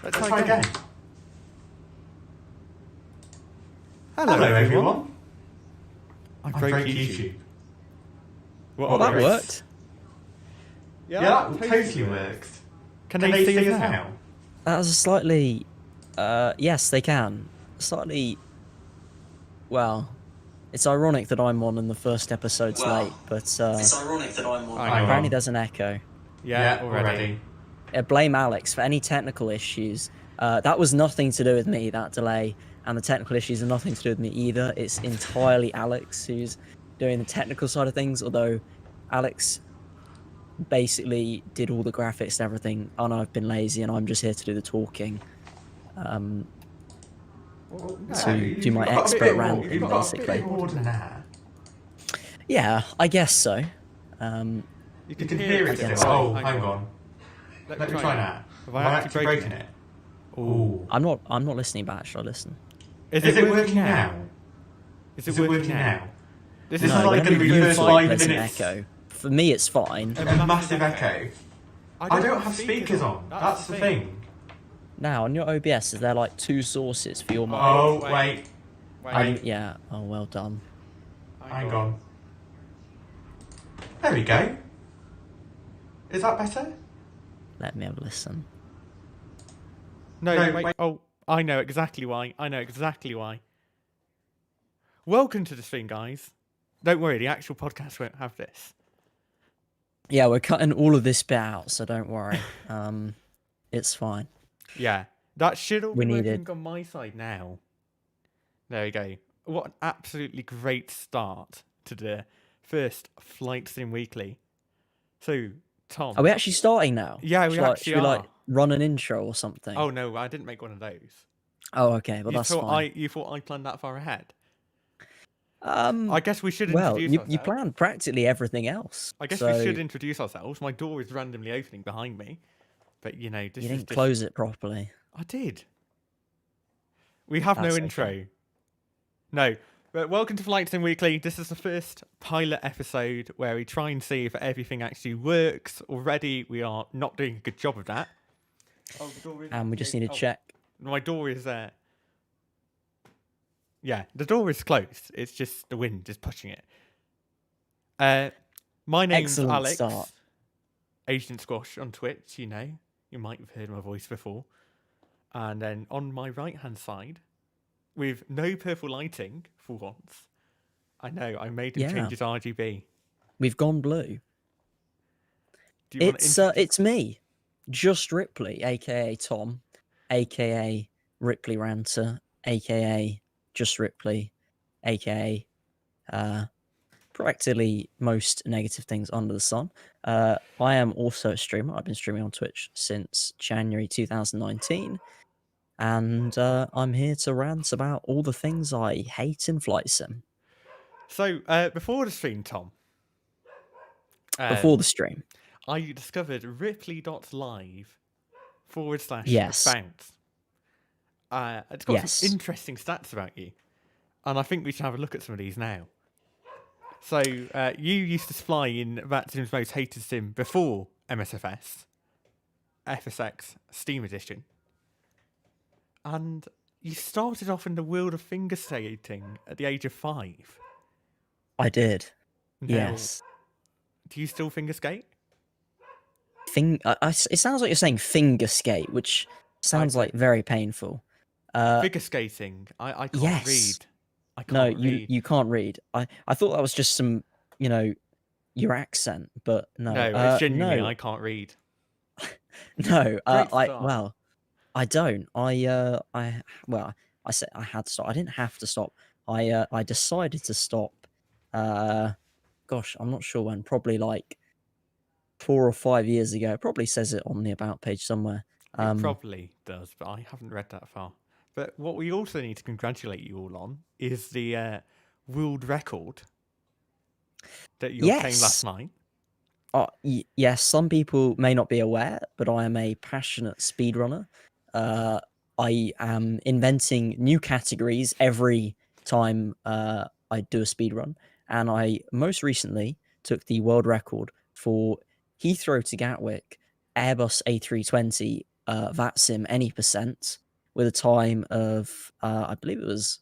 Let's try again. Hello everyone. I broke YouTube. Well, that worked. Yeah, that totally works. Can they see us now? That was a slightly... yes, they can. Slightly... Well, it's ironic that I'm on and the first episode's late, but it's ironic that I'm on. apparently there's an echo. Yeah, already. Blame Alex for any technical issues. That was nothing to do with me, that delay, and the technical issues are nothing to do with me either. It's entirely Alex who's doing the technical side of things, although Alex basically did all the graphics and everything, and I've been lazy and I'm just here to do the talking. To do my expert rant, basically. Yeah, I guess so. You can hear it still. Oh, hang on. Let me try that. Have I actually broken it? Ooh. I'm not listening back. Should I listen? Is it working now? Is it working now? This is No, like going to be the first 5 there's an minutes. echo. For me, it's fine. A massive echo. I don't have speakers on. That's the thing. Now, on your OBS, is there like 2 sources for your mic? Oh, wait. Yeah. Oh, well done. Hang on. There we go. Is that better? Let me have a listen. No, wait. Oh, I know exactly why. Welcome to the stream, guys. Don't worry, the actual podcast won't have this. Yeah, we're cutting all of this bit out, so don't worry. It's fine. Yeah, that should all be We working needed- on my side now. There we go. What an absolutely great start to the first Flight Sim Weekly. So, Tom. Are we actually starting now? Yeah, we Should actually we are. run an intro or something? Oh no, I didn't make one of those. Oh, okay. Well, that's fine. You thought I planned that far ahead? I I guess we should well, introduce you ourselves. planned practically everything else. I guess so we should introduce ourselves. My door is randomly opening behind me, but this You is didn't just... close it properly. I did. We have That's no okay. intro. No, but welcome to Flight Sim Weekly. This is the first pilot episode where we try and see if everything actually works. Already, we are not doing a good job of that. Oh, the door is... And we just need to check. My door is there. Yeah, the door is closed. It's just the wind is pushing it. My name's Excellent Alex. start. Agent Squash on Twitch, you might have heard my voice before. And then on my right-hand side, with no purple lighting for once, I know I made him change his RGB. We've gone blue. Do you want It's me, Just Ripley, aka Tom, aka Ripley Ranter, aka Just Ripley, aka practically most negative things under the sun. I am also a streamer. I've been streaming on Twitch since January 2019. And I'm here to rant about all the things I hate in Flight Sim. So, before the stream, Tom. Before the stream. I discovered ripley.live/bounce. Yes. It's got some interesting stats about you. And I think we should have a look at some of these now. So, you used to fly in Rat Sim's Most Hated Sim before MSFS, FSX Steam Edition. And you started off in the world of finger skating at the age of 5. I did. Now, Yes. Do you still finger skate? It sounds like you're saying finger skate, which sounds like very painful. Figure skating. I can't read. I can't read. You can't read. I thought that was just some, your accent, but no. No, it's genuinely, no. I can't read. No, start. I don't. I said I had to stop. I didn't have to stop. I decided to stop. Gosh, I'm not sure when. Probably like 4 or 5 years ago. It probably says it on the about page somewhere. It probably does, but I haven't read that far. But what we also need to congratulate you all on is the world record that you obtained last night. Yes, some people may not be aware, but I am a passionate speedrunner. I am inventing new categories every time I do a speedrun, and I most recently took the world record for Heathrow to Gatwick Airbus A320 VATSIM any percent with a time of, I believe it was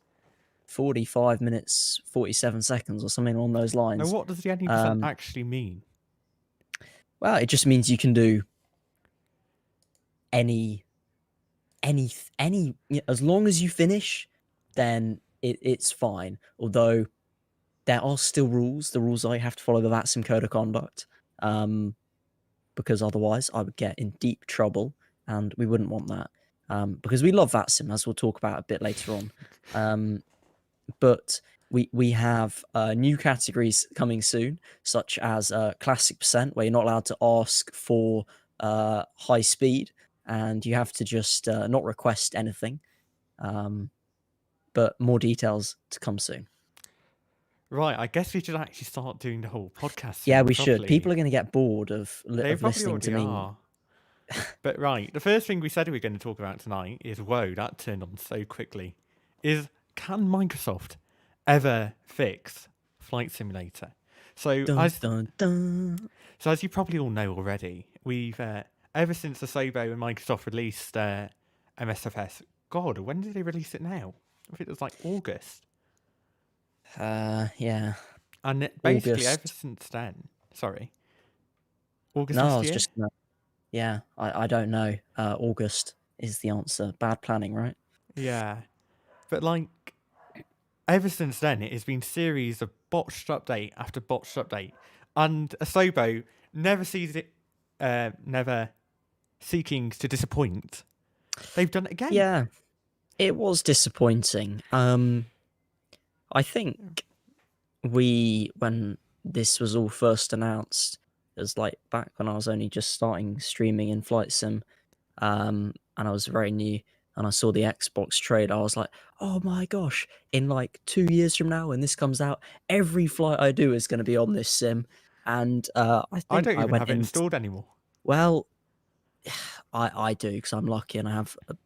45 minutes, 47 seconds or something along those Now, lines. what does the any percent actually mean? Well, it just means you can do any as long as you finish, then it's fine. Although there are still rules. The rules are you have to follow the VATSIM code of conduct, because otherwise I would get in deep trouble, and we wouldn't want that. Because we love VATSIM, as we'll talk about a bit later on. But we have new categories coming soon, such as classic percent, where you're not allowed to ask for high speed, and you have to just not request anything. But more details to come soon. Right, I guess we should actually start doing the whole podcast. Yeah, we properly. should. People are going to get bored of listening to me. Are. But right, the first thing we said we were going to talk about tonight is, whoa, that turned on so quickly, is can Microsoft ever fix Flight Simulator? So, so as you probably all know already, we've, ever since Asobo and Microsoft released MSFS, God, when did they release it now? I think it was like August. Yeah. And basically, August. ever since then, sorry. August No, last I was year? just... Yeah, I don't know. August is the answer. Bad planning, right? Yeah. But like, ever since then, it has been series of botched update after botched update. And Asobo never sees it, never seeking to disappoint. They've done it again. Yeah, it was disappointing. I think when this was all first announced, it was like back when I was only just starting streaming in Flight Sim, and I was very new, and I saw the Xbox trailer. I was like, oh my gosh, in like 2 years from now when this comes out, every flight I do is going to be on this sim. And I don't think I even went have it installed anymore. Well, I do, because I'm lucky and I have a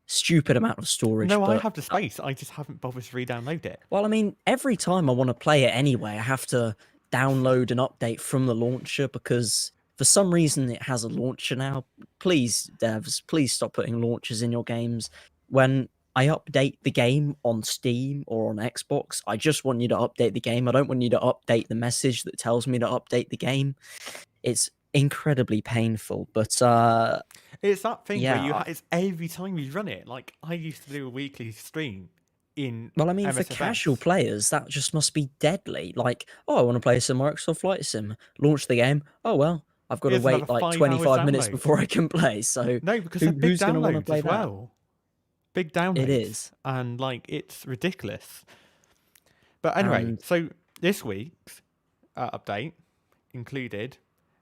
stupid amount of storage. No, I but have the space. I just haven't bothered to re-download it. Well, I mean, every time I want to play it anyway, I have to download an update from the launcher, because for some reason it has a launcher now. Please, devs, please stop putting launchers in your games. When I update the game on Steam or on Xbox, I just want you to update the game. I don't want you to update the message that tells me to update the game. It's incredibly painful, but it's that thing yeah, where it's every time you run it. Like, I used to do a weekly stream in well, I mean, for MSFS. casual players, that just must be deadly. Like, oh, I want to play some Microsoft Flight Sim. Launch the game. Oh, well, I've got to wait like 25 minutes before I can play. So no, because they're big who's going to want to downloads play as well. Big downloads. It is. And, like, it's ridiculous. But anyway, so this week's update included,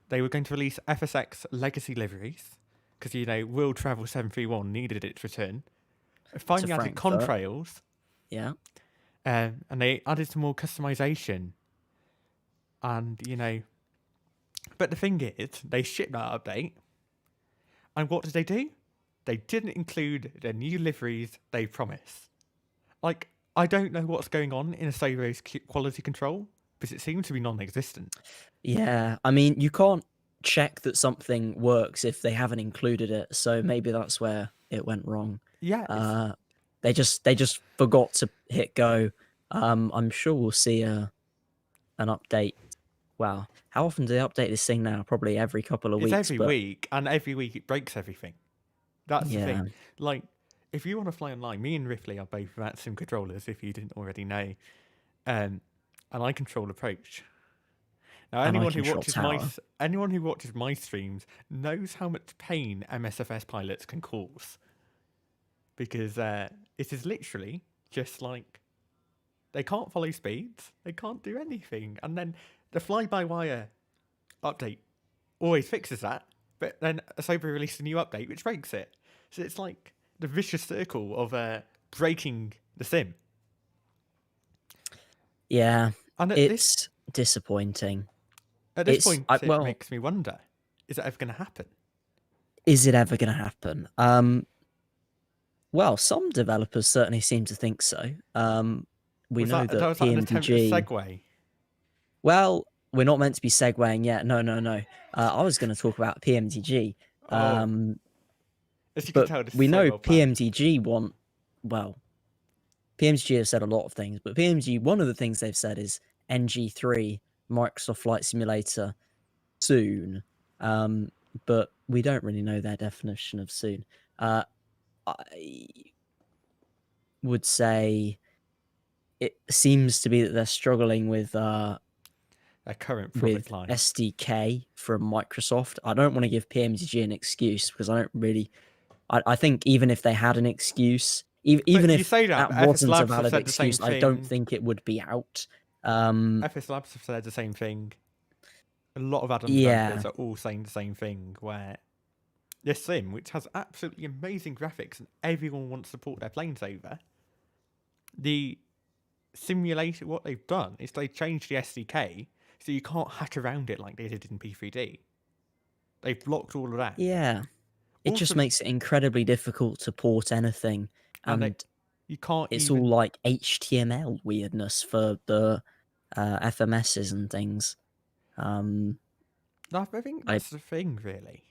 they were going to release FSX legacy liveries, because, you know, World Travel 731 needed its return. Finally added contrails. Yeah. And they added some more customization. And, you know, but the thing is, they shipped that update. And what did they do? They didn't include the new liveries they promised. Like, I don't know what's going on in Asobo's quality control, because it seems to be non-existent. Yeah, I mean, you can't check that something works if they haven't included it, so maybe that's where it went wrong. Yeah. They just forgot to hit go. I'm sure we'll see an update. Wow, how often do they update this thing now? Probably every couple of weeks. It's every week, and every week it breaks everything. That's the thing. Like, if you want to fly online, me and Ripley are both VATSIM controllers, if you didn't already know. And I control approach. Now, anyone who watches my streams knows how much pain MSFS pilots can cause. Because it is literally just like, they can't follow speeds, they can't do anything. And then the fly-by-wire update always fixes that, but then Asobo released a new update which breaks it. So it's like the vicious circle of breaking the sim. Yeah, and it's disappointing. At this point, it makes me wonder, is it ever going to happen? Is it ever going to happen? Well, some developers certainly seem to think so. We know that PMDG... an attempt to segue? Well, we're not meant to be segueing yet. No. I was going to talk about PMDG. As you can But tell, this we is so know well planned. PMDG want, well, PMDG have said a lot of things, but PMDG, one of the things they've said is NG3 Microsoft Flight Simulator soon. But we don't really know their definition of soon. I would say it seems to be that they're struggling with Their current product line. SDK from Microsoft. I don't want to give PMDG an excuse because I don't really. I think even if they had an excuse, even you if say that, that but wasn't FS a Labs have valid said the same excuse, I don't thing. think it would be out. FS Labs have said the same thing. A lot of add-on developers are all saying the same thing, where this sim, which has absolutely amazing graphics and everyone wants to port their planes over, the simulation, what they've done is they changed the SDK so you can't hack around it like they did in P3D. They've blocked all of that. Yeah. It Also, just makes it incredibly difficult to port anything, and you can't it's even... all like HTML weirdness for the FMSs and things. No, I think that's the thing, really.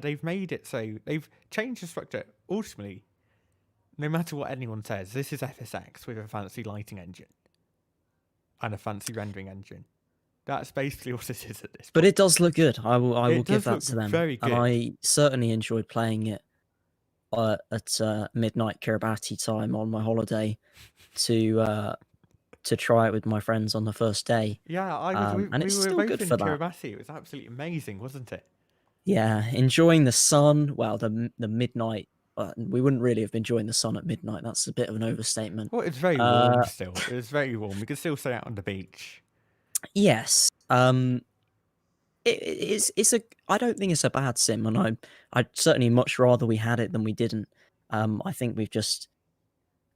They've made it so they've changed the structure. Ultimately, no matter what anyone says, this is FSX with a fancy lighting engine and a fancy rendering engine. That's basically what it is at this point. But it does look good. I will give that look to them. very good. And I certainly enjoyed playing it at midnight Kiribati time on my holiday to try it with my friends on the first day. Yeah, and it's still good for that. Kiribati. It was absolutely amazing, wasn't it? Yeah, enjoying the sun. Well, the midnight. We wouldn't really have been enjoying the sun at midnight. That's a bit of an overstatement. Well, it's very warm still. It was very warm. We could still stay out on the beach. Yes. It's a. I don't think it's a bad sim, and I'd certainly much rather we had it than we didn't. I think we've just,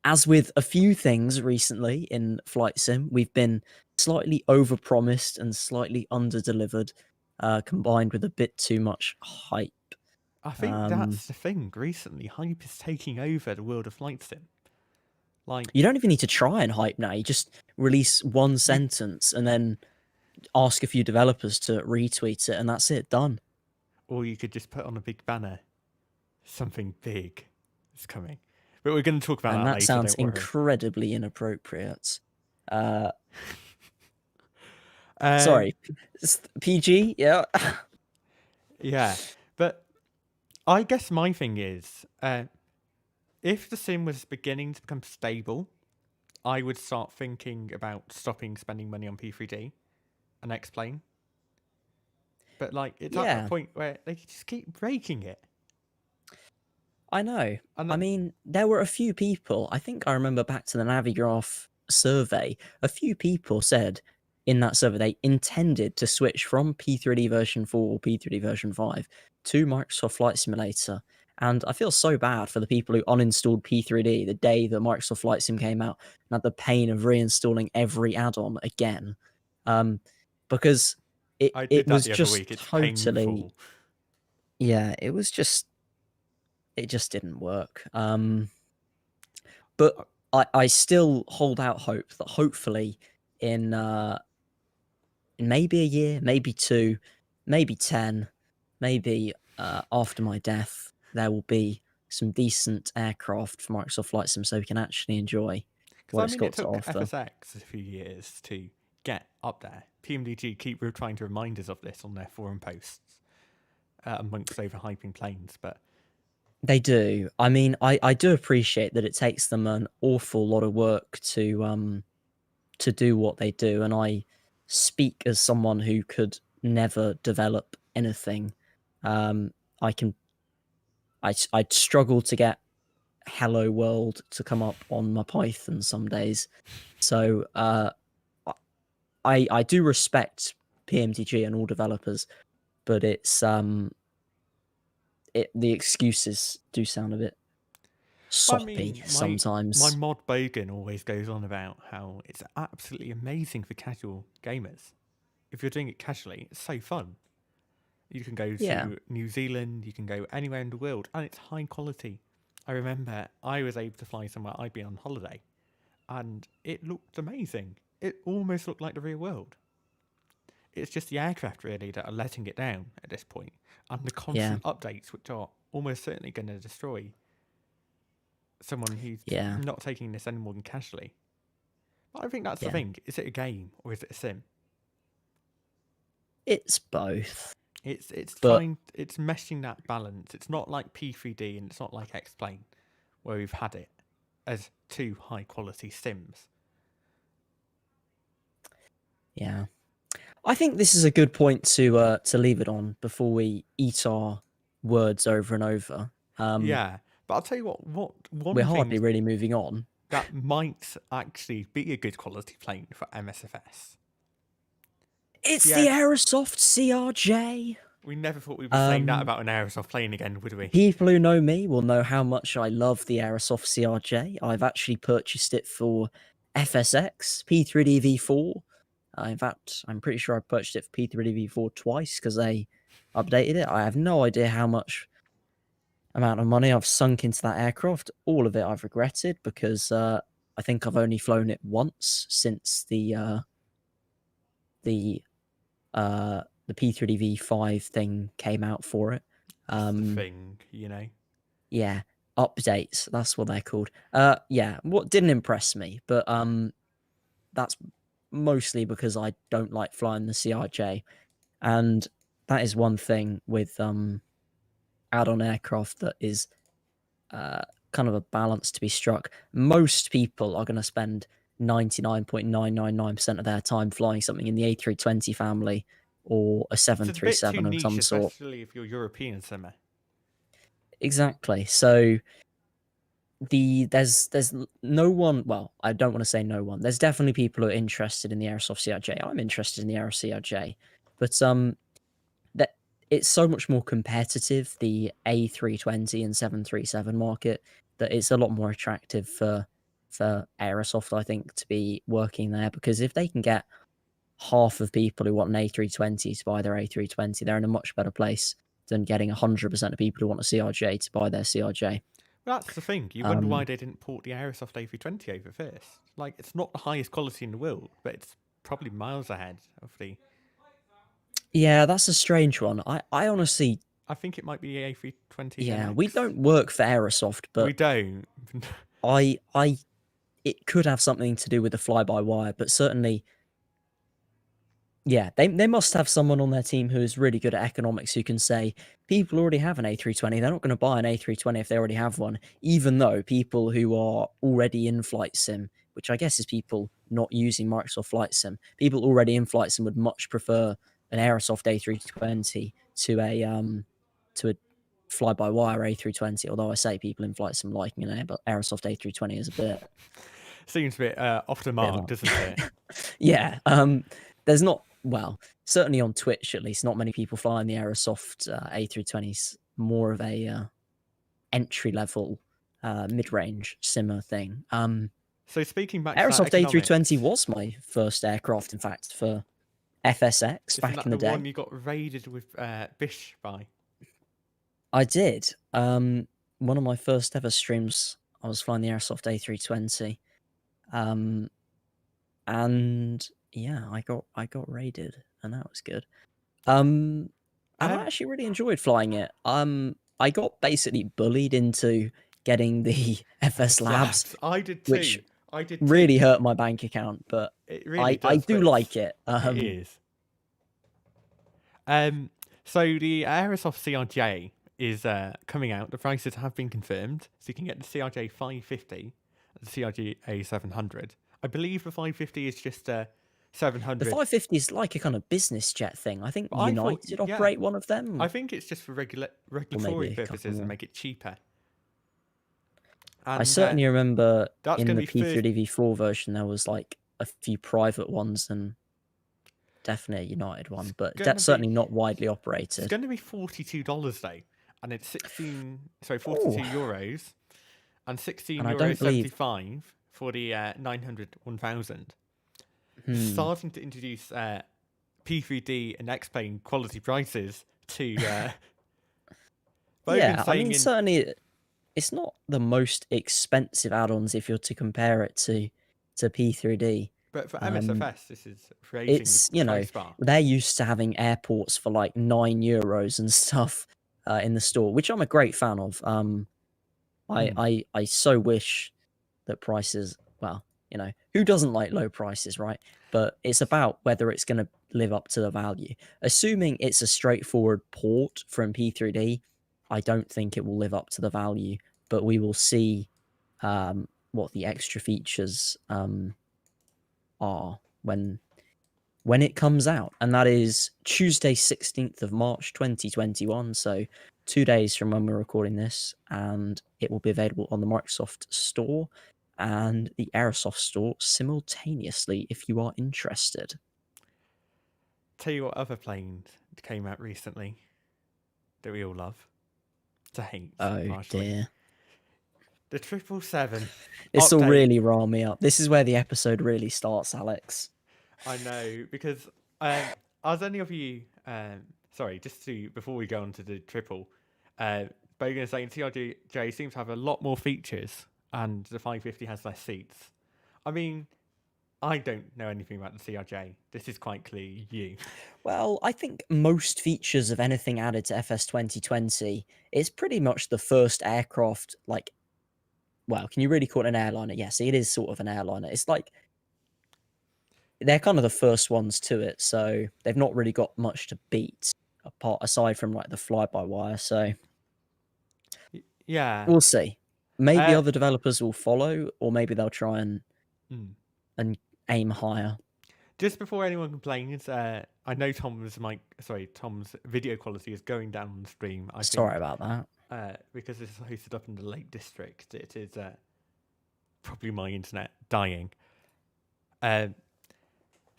as with a few things recently in flight sim, we've been slightly overpromised and slightly underdelivered, combined with a bit too much hype. I think that's the thing. Recently, hype is taking over the world of flight sim. Like, you don't even need to try and hype now. You just release one sentence and then ask a few developers to retweet it, and that's it. Done. Or you could just put on a big banner, something big is coming. But we're going to talk about that later. And that sounds incredibly inappropriate. Sorry, PG. Yeah. Yeah, but I guess my thing is, if the sim was beginning to become stable, I would start thinking about stopping spending money on P3D and X-Plane. But like, it's at that point where they just keep breaking it. I know. I mean, there were a few people, I think I remember back to the Navigraph survey, a few people said in that survey they intended to switch from P3D version 4 or P3D version 5 to Microsoft Flight Simulator. And I feel so bad for the people who uninstalled P3D the day that Microsoft Flight Sim came out and had the pain of reinstalling every add-on again. Because it was just totally... Painful. Yeah, it was just... It just didn't work. But I still hold out hope that hopefully in maybe a year, maybe 2, maybe 10, maybe after my death, there will be some decent aircraft for Microsoft Flight Sim so we can actually enjoy what it's got to offer. It took FSX a few years to get up there. PMDG keep trying to remind us of this on their forum posts amongst overhyping planes, but they do. I mean, I do appreciate that it takes them an awful lot of work to do what they do, and I speak as someone who could never develop anything. I'd struggle to get Hello World to come up on my Python some days. So I do respect PMDG and all developers, but it's the excuses do sound a bit soppy sometimes. My mod Bogan always goes on about how it's absolutely amazing for casual gamers. If you're doing it casually, it's so fun. You can go to New Zealand, you can go anywhere in the world, and it's high quality. I remember I was able to fly somewhere I'd been on holiday, and it looked amazing. It almost looked like the real world. It's just the aircraft, really, that are letting it down at this point, and the constant updates, which are almost certainly going to destroy someone who's Yeah. not taking this any more than casually. But I think that's the Yeah. thing. Is it a game or is it a sim? It's both. It's But it's meshing that balance. It's not like P3D and it's not like X-Plane, where we've had it as two high quality sims. yeah, I think this is a good point to leave it on before we eat our words over and over. Yeah, but I'll tell you what one We're thing hardly really moving on. that might actually be a good quality plane for MSFS. It's Yeah. the Aerosoft CRJ. We never thought we'd be saying that about an Aerosoft plane again, would we? People who know me will know how much I love the Aerosoft CRJ. I've actually purchased it for FSX, P3D V4. In fact, I'm pretty sure I purchased it for P3D V4 twice because they updated it. I have no idea how much amount of money I've sunk into that aircraft. All of it I've regretted because I think I've only flown it once since the P3D V5 thing came out for it. That's the thing, you know. Yeah, updates. That's what they're called. Yeah, what didn't impress me, but that's mostly because I don't like flying the CRJ, and that is one thing with add-on aircraft that is kind of a balance to be struck. Most people are going to spend 99.999% of their time flying something in the A320 family or a It's a bit too 737 of niche, some sort. especially if you're European simmer. Exactly. So there's no one. Well, I don't want to say no one. There's definitely people who are interested in the Aerosoft CRJ. I'm interested in the Aero CRJ, but that it's so much more competitive, the A320 and 737 market, that it's a lot more attractive for Aerosoft, I think, to be working there, because if they can get half of people who want an A320 to buy their A320, they're in a much better place than getting 100% of people who want a CRJ to buy their CRJ. Well, that's the thing. You wonder why they didn't port the Aerosoft A320 over first. Like, it's not the highest quality in the world, but it's probably miles ahead of the... Yeah, that's a strange one. I honestly... I think it might be the A320 Yeah, MX. we don't work for Aerosoft, but... We don't. It could have something to do with the fly-by-wire, but certainly... Yeah, they must have someone on their team who is really good at economics who can say, people already have an A320, they're not going to buy an A320 if they already have one, even though people who are already in Flight Sim, which I guess is people not using Microsoft Flight Sim, people already in Flight Sim would much prefer an Aerosoft A320 to a fly-by-wire A320, although I say people in Flight Sim liking an Aerosoft A320 is a bit... Seems a bit off the mark, doesn't it? Yeah, there's not... Well, certainly on Twitch, at least, not many people flying the Aerosoft A320s. More of a entry-level, mid-range simmer thing. So speaking back Aerosoft to that A320 was my first aircraft, in fact, for FSX back in the day. One you got raided with Bish by? I did. One of my first ever streams, I was flying the Aerosoft A320. And yeah, I got raided, and that was good. And I actually really enjoyed flying it. I got basically bullied into getting the FS Labs. I did too. Which really hurt my bank account, but it really I does, do like it. It is. So the Aerosoft CRJ is coming out. The prices have been confirmed, so you can get the CRJ 550 and the CRJ A700. I believe the 550 is just 700. The 550 is like a kind of business jet thing. I think United operate one of them. I think it's just for regulatory purposes and make it cheaper. And, I certainly remember in the P3D V4 version there was like a few private ones and definitely a United one, but that's certainly not widely operated. It's going to be $42 though, and it's 42 euros, and €16.75 for the 900 1000. Starting to introduce P3D and X-Plane quality prices to yeah, I mean, certainly it's not the most expensive add-ons if you're to compare it to P3D. But for MSFS, this is it's, you know, they're used to having airports for like €9 and stuff. in the store, which I'm a great fan of. I so wish that prices, well, who doesn't like low prices, right? But it's about whether it's going to live up to the value. Assuming it's a straightforward port from P3D, I don't think it will live up to the value, but we will see what the extra features are when it comes out, and that is Tuesday 16th of March 2021, so 2 days from when we're recording this, and it will be available on the Microsoft Store and the Aerosoft Store simultaneously if you are interested. Tell you what other planes came out recently that we all love to hate. Oh partially. dear. The 777. This will really rile me up. This is where the episode really starts, Alex. I know, because as any of you, sorry, just before we go on to the triple, Bogan is saying CRJ seems to have a lot more features and the 550 has less seats. I mean, I don't know anything about the CRJ. This is quite clearly you. Well, I think most features of anything added to FS 2020 is pretty much the first aircraft, like, well, can you really call it an airliner? Yes, it is sort of an airliner. It's like, they're kind of the first ones to it, so they've not really got much to beat aside from like the fly-by-wire. So yeah, we'll see. Maybe other developers will follow, or maybe they'll try and aim higher. Just before anyone complains, I know Tom's video quality is going down on the stream. Sorry about that. Because this is hosted up in the Lake District, it is probably my internet dying.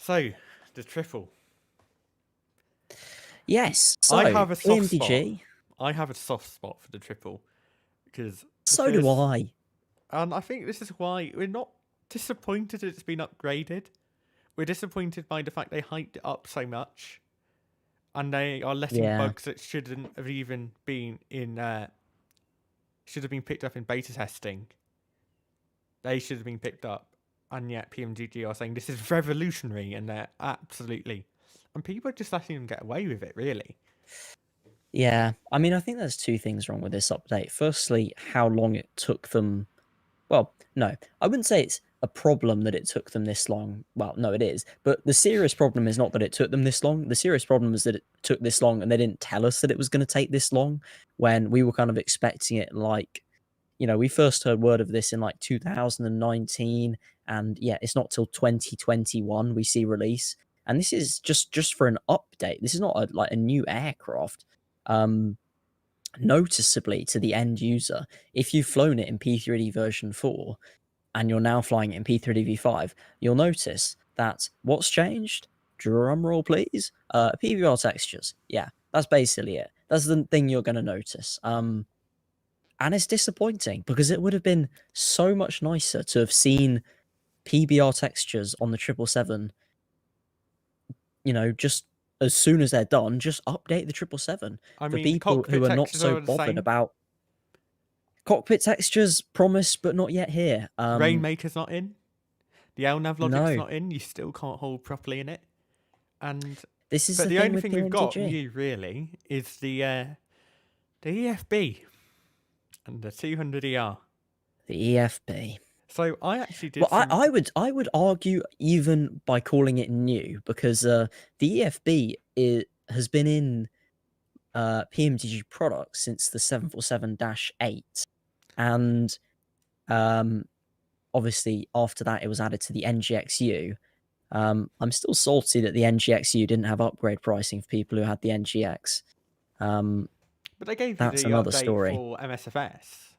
So, the triple. Yes, so I have a soft PMDG. spot. I have a soft spot for the triple because so do I. And I think this is why we're not disappointed it's been upgraded. We're disappointed by the fact they hyped it up so much, and they are letting bugs that shouldn't have even been in. Should have been picked up in beta testing. They should have been picked up. And yet PMDG are saying this is revolutionary, and they're absolutely... And people are just letting them get away with it, really. Yeah, I mean, I think there's two things wrong with this update. Firstly, how long it took them... Well, no, I wouldn't say it's a problem that it took them this long. Well, no, it is. But the serious problem is not that it took them this long. The serious problem is that it took this long and they didn't tell us that it was going to take this long when we were kind of expecting it like... we first heard word of this in like 2019, and yeah, it's not till 2021 we see release. And this is just for an update. This is not a new aircraft. Noticeably to the end user, if you've flown it in P3D version 4 and you're now flying it in P3D V5, you'll notice that what's changed? Drum roll, please. PBR textures. Yeah, that's basically it. That's the thing you're going to notice. And it's disappointing because it would have been so much nicer to have seen PBR textures on the 777, just as soon as they're done, just update the 777. I For mean, people who are not so bothered about cockpit textures, promise, but not yet here. Rainmaker's not in. The LNAV logic's not in. You still can't hold properly in it. And this is the only thing we've got new, really, is the EFB. And the 200ER. The EFB. So I actually did. Well, I would argue even by calling it new, because the EFB has been in PMDG products since the 747-8, and obviously after that it was added to the NGXU. I'm still salty that the NGXU didn't have upgrade pricing for people who had the NGX. But they gave that's you the another update story. For MSFS.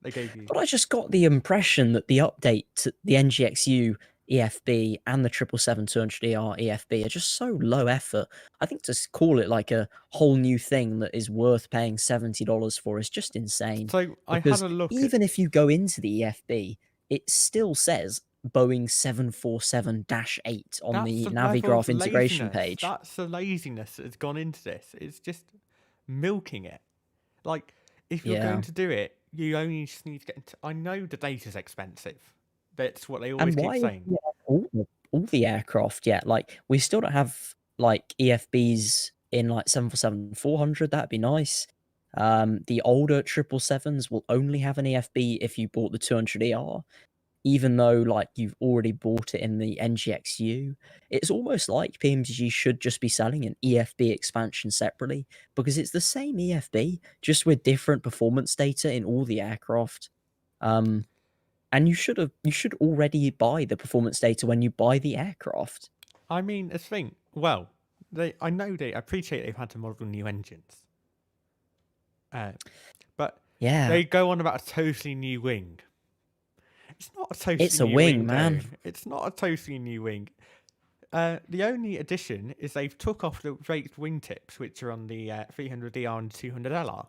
They gave you. But I just got the impression that the update to the NGXU EFB and the 777-200ER EFB are just so low effort. I think to call it like a whole new thing that is worth paying $70 for is just insane. So I had a look. Even if you go into the EFB, it still says Boeing 747-8 on the Navigraph integration page. That's the laziness that has gone into this. It's just milking it. Like, if you're going to do it, you only just need to get into... I know the data's expensive. That's what they always keep saying. All the aircraft yet? Like, we still don't have like EFBs in like 747-400. That'd be nice. The older 777s will only have an EFB if you bought the 200ER, even though like you've already bought it in the NGXU. It's almost like PMDG should just be selling an EFB expansion separately, because it's the same EFB, just with different performance data in all the aircraft. And you should already buy the performance data when you buy the aircraft. I mean, I think, I appreciate they've had to model new engines. But Yeah, they go on about a totally new wing. It's not a totally it's a new wing, wing, man. though. It's not a totally new wing. The only addition is they've took off the raised wingtips, which are on the 300ER and 200LR.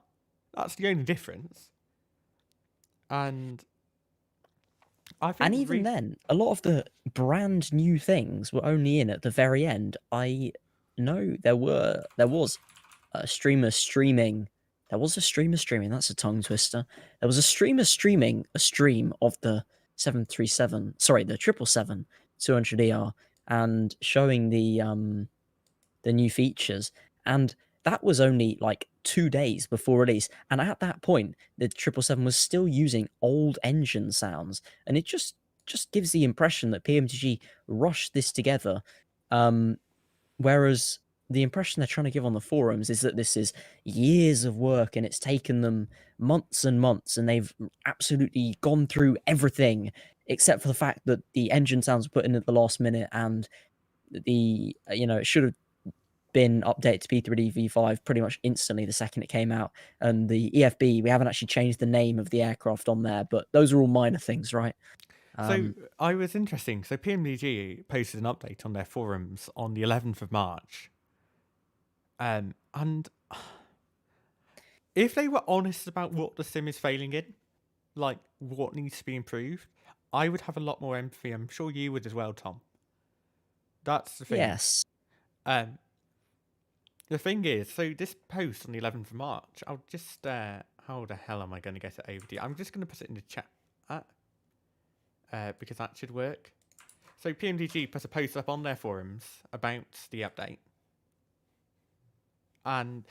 That's the only difference. And I think And even then, a lot of the brand new things were only in at the very end. I know there was a streamer streaming. There was a streamer streaming. That's a tongue twister. There was a streamer streaming a stream of the 737. Sorry, the 777 200ER, and showing the new features. And that was only like 2 days before release. And at that point, the 777 was still using old engine sounds, and it just gives the impression that PMTG rushed this together. Whereas the impression they're trying to give on the forums is that this is years of work and it's taken them months and months, and they've absolutely gone through everything except for the fact that the engine sounds were put in at the last minute, and the it should have been updated to P3D V5 pretty much instantly the second it came out. And the EFB, we haven't actually changed the name of the aircraft on there, but those are all minor things, right? So I was interesting. So PMDG posted an update on their forums on the 11th of March. And if they were honest about what the sim is failing in, like what needs to be improved, I would have a lot more empathy. I'm sure you would as well, Tom. That's the thing. Yes. The thing is, so this post on the 11th of March, I'll just, how the hell am I going to get it over to you? I'm just going to put it in the chat, because that should work. So PMDG put a post up on their forums about the update. And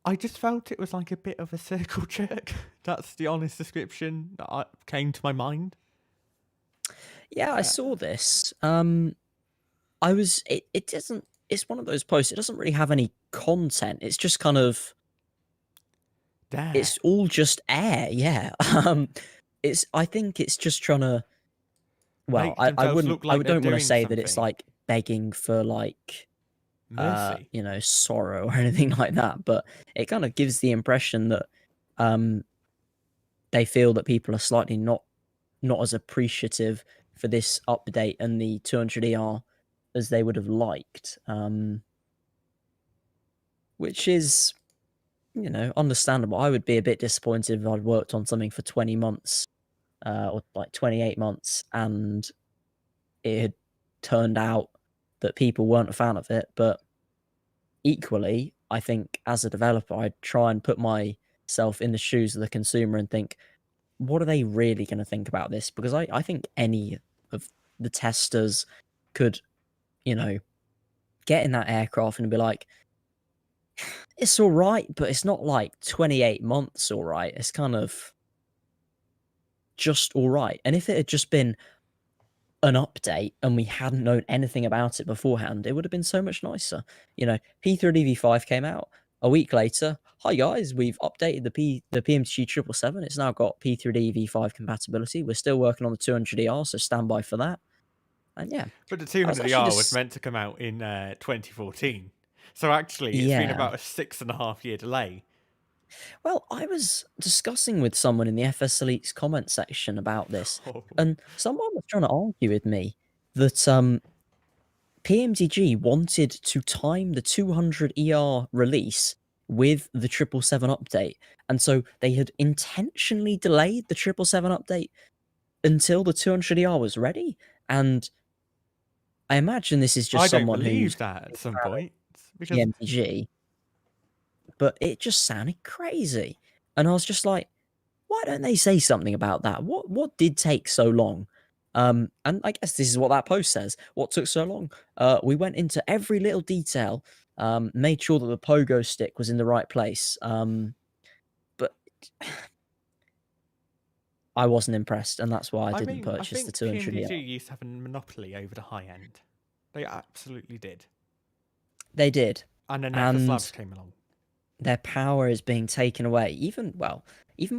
I just felt it was like a bit of a circle jerk. That's the honest description that came to my mind. Yeah, I saw this. It doesn't, it's one of those posts, it doesn't really have any content. It's just kind of, There. it's all just air, yeah. I think it's just trying to, well, I don't want to say that it's like begging for like, mercy. Sorrow or anything like that, but it kind of gives the impression that they feel that people are slightly not as appreciative for this update and the 200ER as they would have liked, which is, understandable. I would be a bit disappointed if I'd worked on something for 20 months or like 28 months and it had turned out that people weren't a fan of it. But equally, I think as a developer, I'd try and put myself in the shoes of the consumer and think, what are they really going to think about this? Because I think any of the testers could, get in that aircraft and be like, it's all right, but it's not like 28 months all right. It's kind of just all right. And if it had just been an update and we hadn't known anything about it beforehand, it would have been so much nicer. P3D V5 came out a week later. Hi guys, we've updated the PMDG 777. It's now got P3D V5 compatibility. We're still working on the 200ER, so stand by for that. And yeah, but the 200ER was meant to come out in 2014. So actually, it's been about a 6.5 year delay. Well, I was discussing with someone in the FS Elite's comment section about this, and someone was trying to argue with me that PMDG wanted to time the 200ER release with the 777 update, and so they had intentionally delayed the 777 update until the 200ER was ready. And I imagine this is just someone who's... I don't believe that at some point. Because PMDG, but it just sounded crazy. And I was just like, why don't they say something about that? What did take so long? And I guess this is what that post says. What took so long? We went into every little detail, made sure that the pogo stick was in the right place. I wasn't impressed, and that's why I didn't mean, I purchase the think 200 PMDG ER. used to have a monopoly over the high end. They absolutely did. They did, And then FS and Labs came along. their power is being taken away, even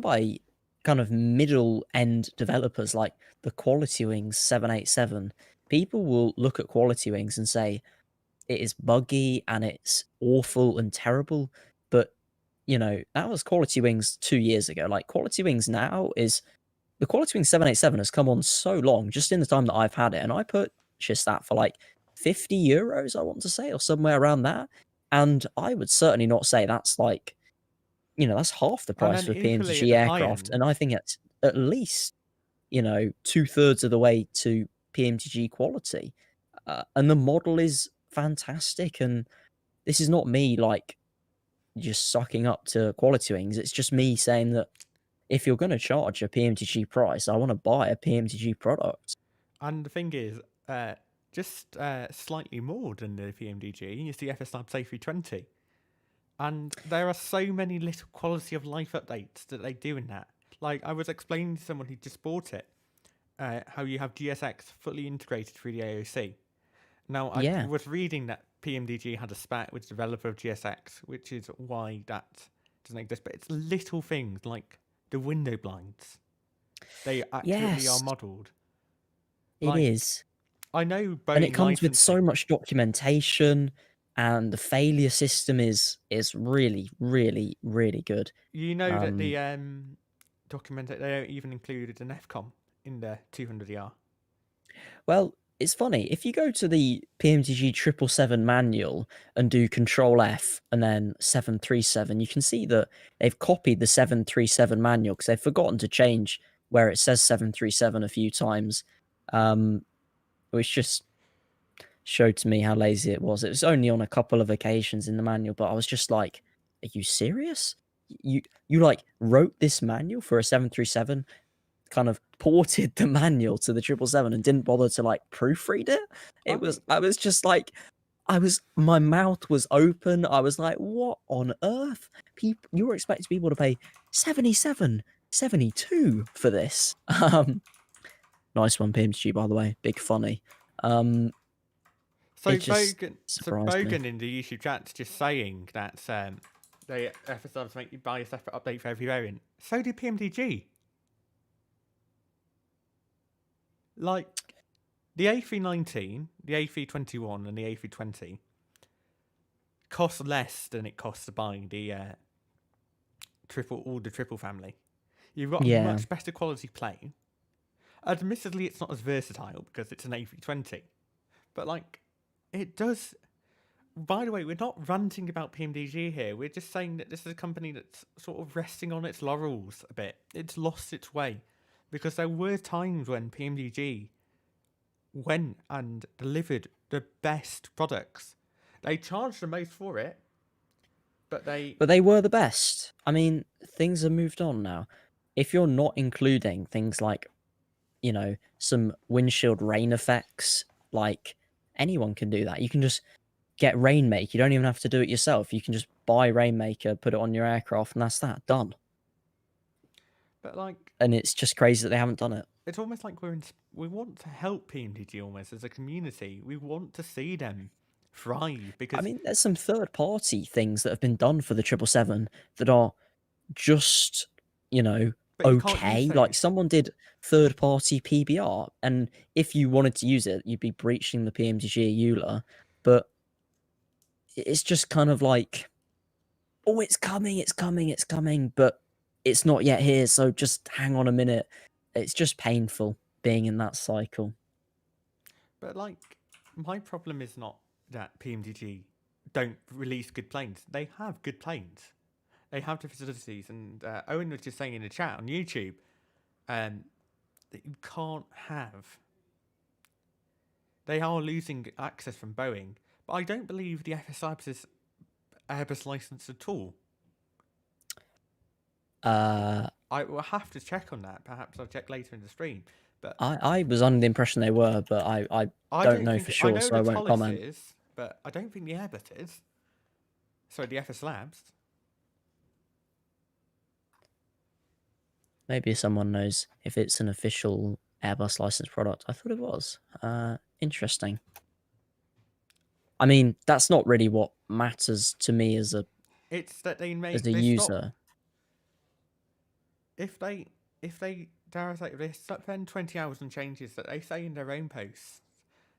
by kind of middle end developers like the Quality Wings 787. People will look at Quality Wings and say it is buggy and it's awful and terrible, but that was Quality Wings 2 years ago. Like, Quality Wings now is the Quality Wing 787 has come on so long, just in the time that I've had it, and I purchased that for like €50, I want to say, or somewhere around that. And I would certainly not say that's like, that's half the And price then for equally at PMDG the high aircraft, and end, I think it's at least 2/3 of the way to PMDG quality, and the model is fantastic. And this is not me like just sucking up to Quality Wings. It's just me saying that if you're going to charge a PMDG price, I want to buy a PMDG product. and the thing is, just slightly more than the PMDG is the FS Labs A320. And there are so many little quality of life updates that they do in that. Like, I was explaining to someone who just bought it, how you have GSX fully integrated through the AOC. Now, I was reading that PMDG had a spat with the developer of GSX, which is why that doesn't exist. But it's little things like the window blinds. They accurately are modelled. It is. I know Boeing And it comes with so licensing. much documentation, and the failure system is really, really, really good. You know that the they even included an FCOM in the 200ER. Well, it's funny. If you go to the PMDG 777 manual and do Control F and then 737, you can see that they've copied the 737 manual because they've forgotten to change where it says 737 a few times, which just showed to me how lazy it was. It was only on a couple of occasions in the manual, but I was just like, are you serious? You like wrote this manual for a 737, kind of ported the manual to the 777 and didn't bother to like proofread it. I was just like, my mouth was open. I was like, what on earth? People, you were expecting people to pay 77, 72 for this. Nice one, PMG, by the way. Big funny. So It just Bogan surprised me. in the YouTube chat's just saying that they FSRs make you buy a separate update for every variant. So do PMDG. Like, the A319, the A321, and the A320 cost less than it costs to buy the triple family. You've got a much better quality plane. Admittedly, it's not as versatile because it's an A320, but like, it does. By the way, we're not ranting about PMDG here. We're just saying that this is a company that's sort of resting on its laurels a bit. It's lost its way because there were times when PMDG went and delivered the best products. They charged the most for it, but they were the best. I mean, things have moved on now. If you're not including things like, some windshield rain effects, like, anyone can do that. You can just get Rainmaker. You don't even have to do it yourself. You can just buy Rainmaker, put it on your aircraft, and that's that. Done. But like, and it's just crazy that they haven't done it. It's almost like we want to help PMDG almost as a community. We want to see them thrive because I mean, there's some third-party things that have been done for the 777 that are just, but you can't okay. use Like, those. someone did third-party PBR, and if you wanted to use it, you'd be breaching the PMDG EULA. But it's just kind of like, oh, it's coming, but it's not yet here, so just hang on a minute. It's just painful being in that cycle. But like, my problem is not that PMDG don't release good planes. They have good planes. They have the facilities, and Owen was just saying in the chat on YouTube that you can't have. They are losing access from Boeing, but I don't believe the FSI is Airbus license at all. I will have to check on that. Perhaps I'll check later in the stream. But I was under the impression they were, but I don't know for sure, I know so I won't comment. Is, but I don't think the Airbus is. Sorry, the FS Labs. Maybe someone knows if it's an official Airbus licensed product. I thought it was. Interesting. I mean, that's not really what matters to me as a It's that they make as a user. If they dare I say, if they spend 20 hours on changes that they say in their own posts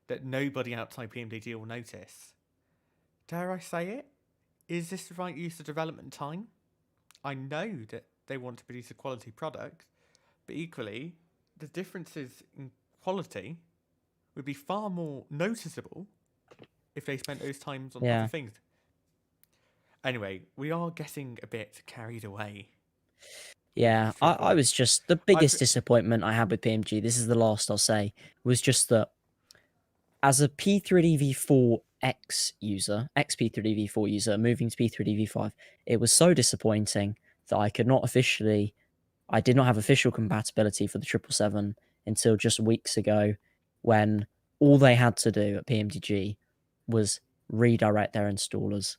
that nobody outside PMDG will notice, dare I say it? Is this the right use of development time? I know that they want to produce a quality product, but equally, the differences in quality would be far more noticeable if they spent those times on other things. Anyway, we are getting a bit carried away. Yeah, I was just... The biggest disappointment I had with PMG, this is the last I'll say, was just that as a P3DV4X user, ex-P3DV4 user, moving to P3DV5, it was so disappointing that I could not officially... I did not have official compatibility for the 777 until just weeks ago, when all they had to do at PMDG was redirect their installers.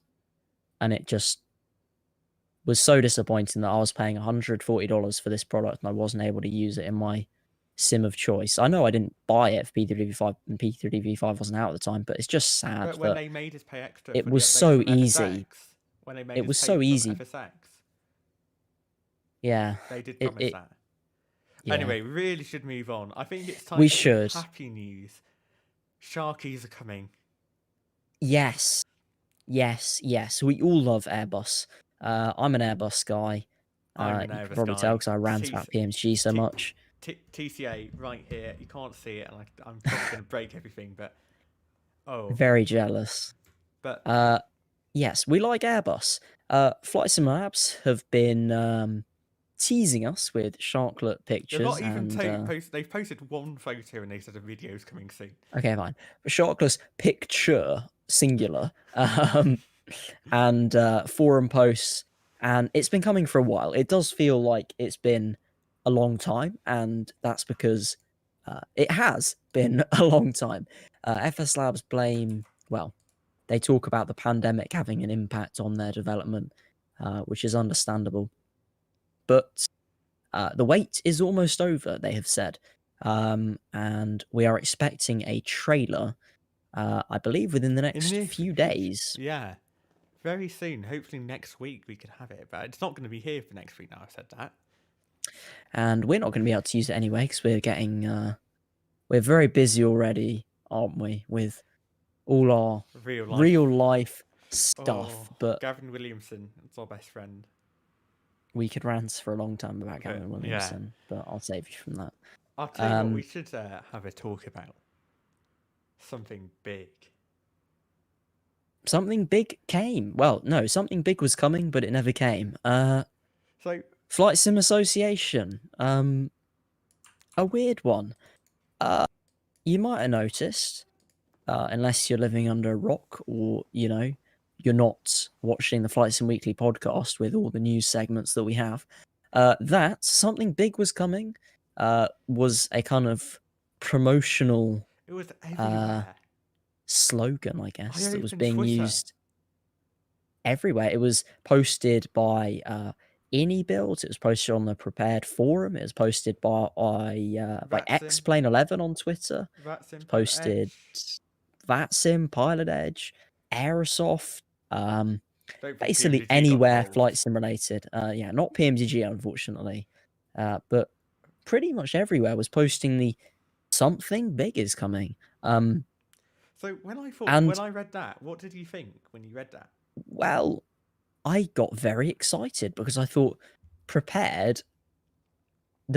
And it just was so disappointing that I was paying $140 for this product and I wasn't able to use it in my sim of choice. I know I didn't buy it for P3DV5 and P3DV5 wasn't out at the time, but it's just sad but when they made us pay extra, it was so easy. When they made it was so easy. FSX, yeah, they did promise that. Yeah. Anyway, we really should move on. I think it's time. We for should. Happy news. Sharkies are coming. Yes. We all love Airbus. I'm an Airbus guy. You can probably tell because I rant about PMG so much. TCA right here. You can't see it, and I'm probably going to break everything, but very jealous. But yes, we like Airbus. Flight Sim Labs have been teasing us with sharklet pictures. They're not even they've posted one photo and they said a video's coming soon. Okay, fine. Sharkless picture singular and forum posts, and it's been coming for a while. It does feel like it's been a long time, and that's because it has been a long time. FS Labs they talk about the pandemic having an impact on their development, which is understandable, but the wait is almost over, they have said, and we are expecting a trailer I believe within the next few days. Yeah, very soon. Hopefully next week we could have it, but it's not going to be here for next week now. I've said that. And we're not going to be able to use it anyway because we're getting... we're very busy already, aren't we? With all our real life stuff. But Gavin Williamson, it's our best friend. We could rant for a long time about Gavin Williamson, but I'll save you from that. I'll tell you what, we should have a talk about. Something big. Something big came. Well, no, something big was coming, but it never came. So Flight Sim Association. A weird one. You might have noticed, unless you're living under a rock or, you're not watching the Flight Sim Weekly podcast with all the news segments that we have, that something big was coming, was a kind of promotional... It was everywhere. Slogan, I guess, that was being used everywhere. It was posted by Builds. It was posted on the Prepared forum. It was posted by Xplane11 on Twitter. It was posted VATSIM, Pilot Edge, Aerosoft, basically anywhere flight sim related. Yeah, not PMDG, unfortunately, but pretty much everywhere was posting the something big is coming. So when I read that, what did you think when you read that? Well, I got very excited because I thought the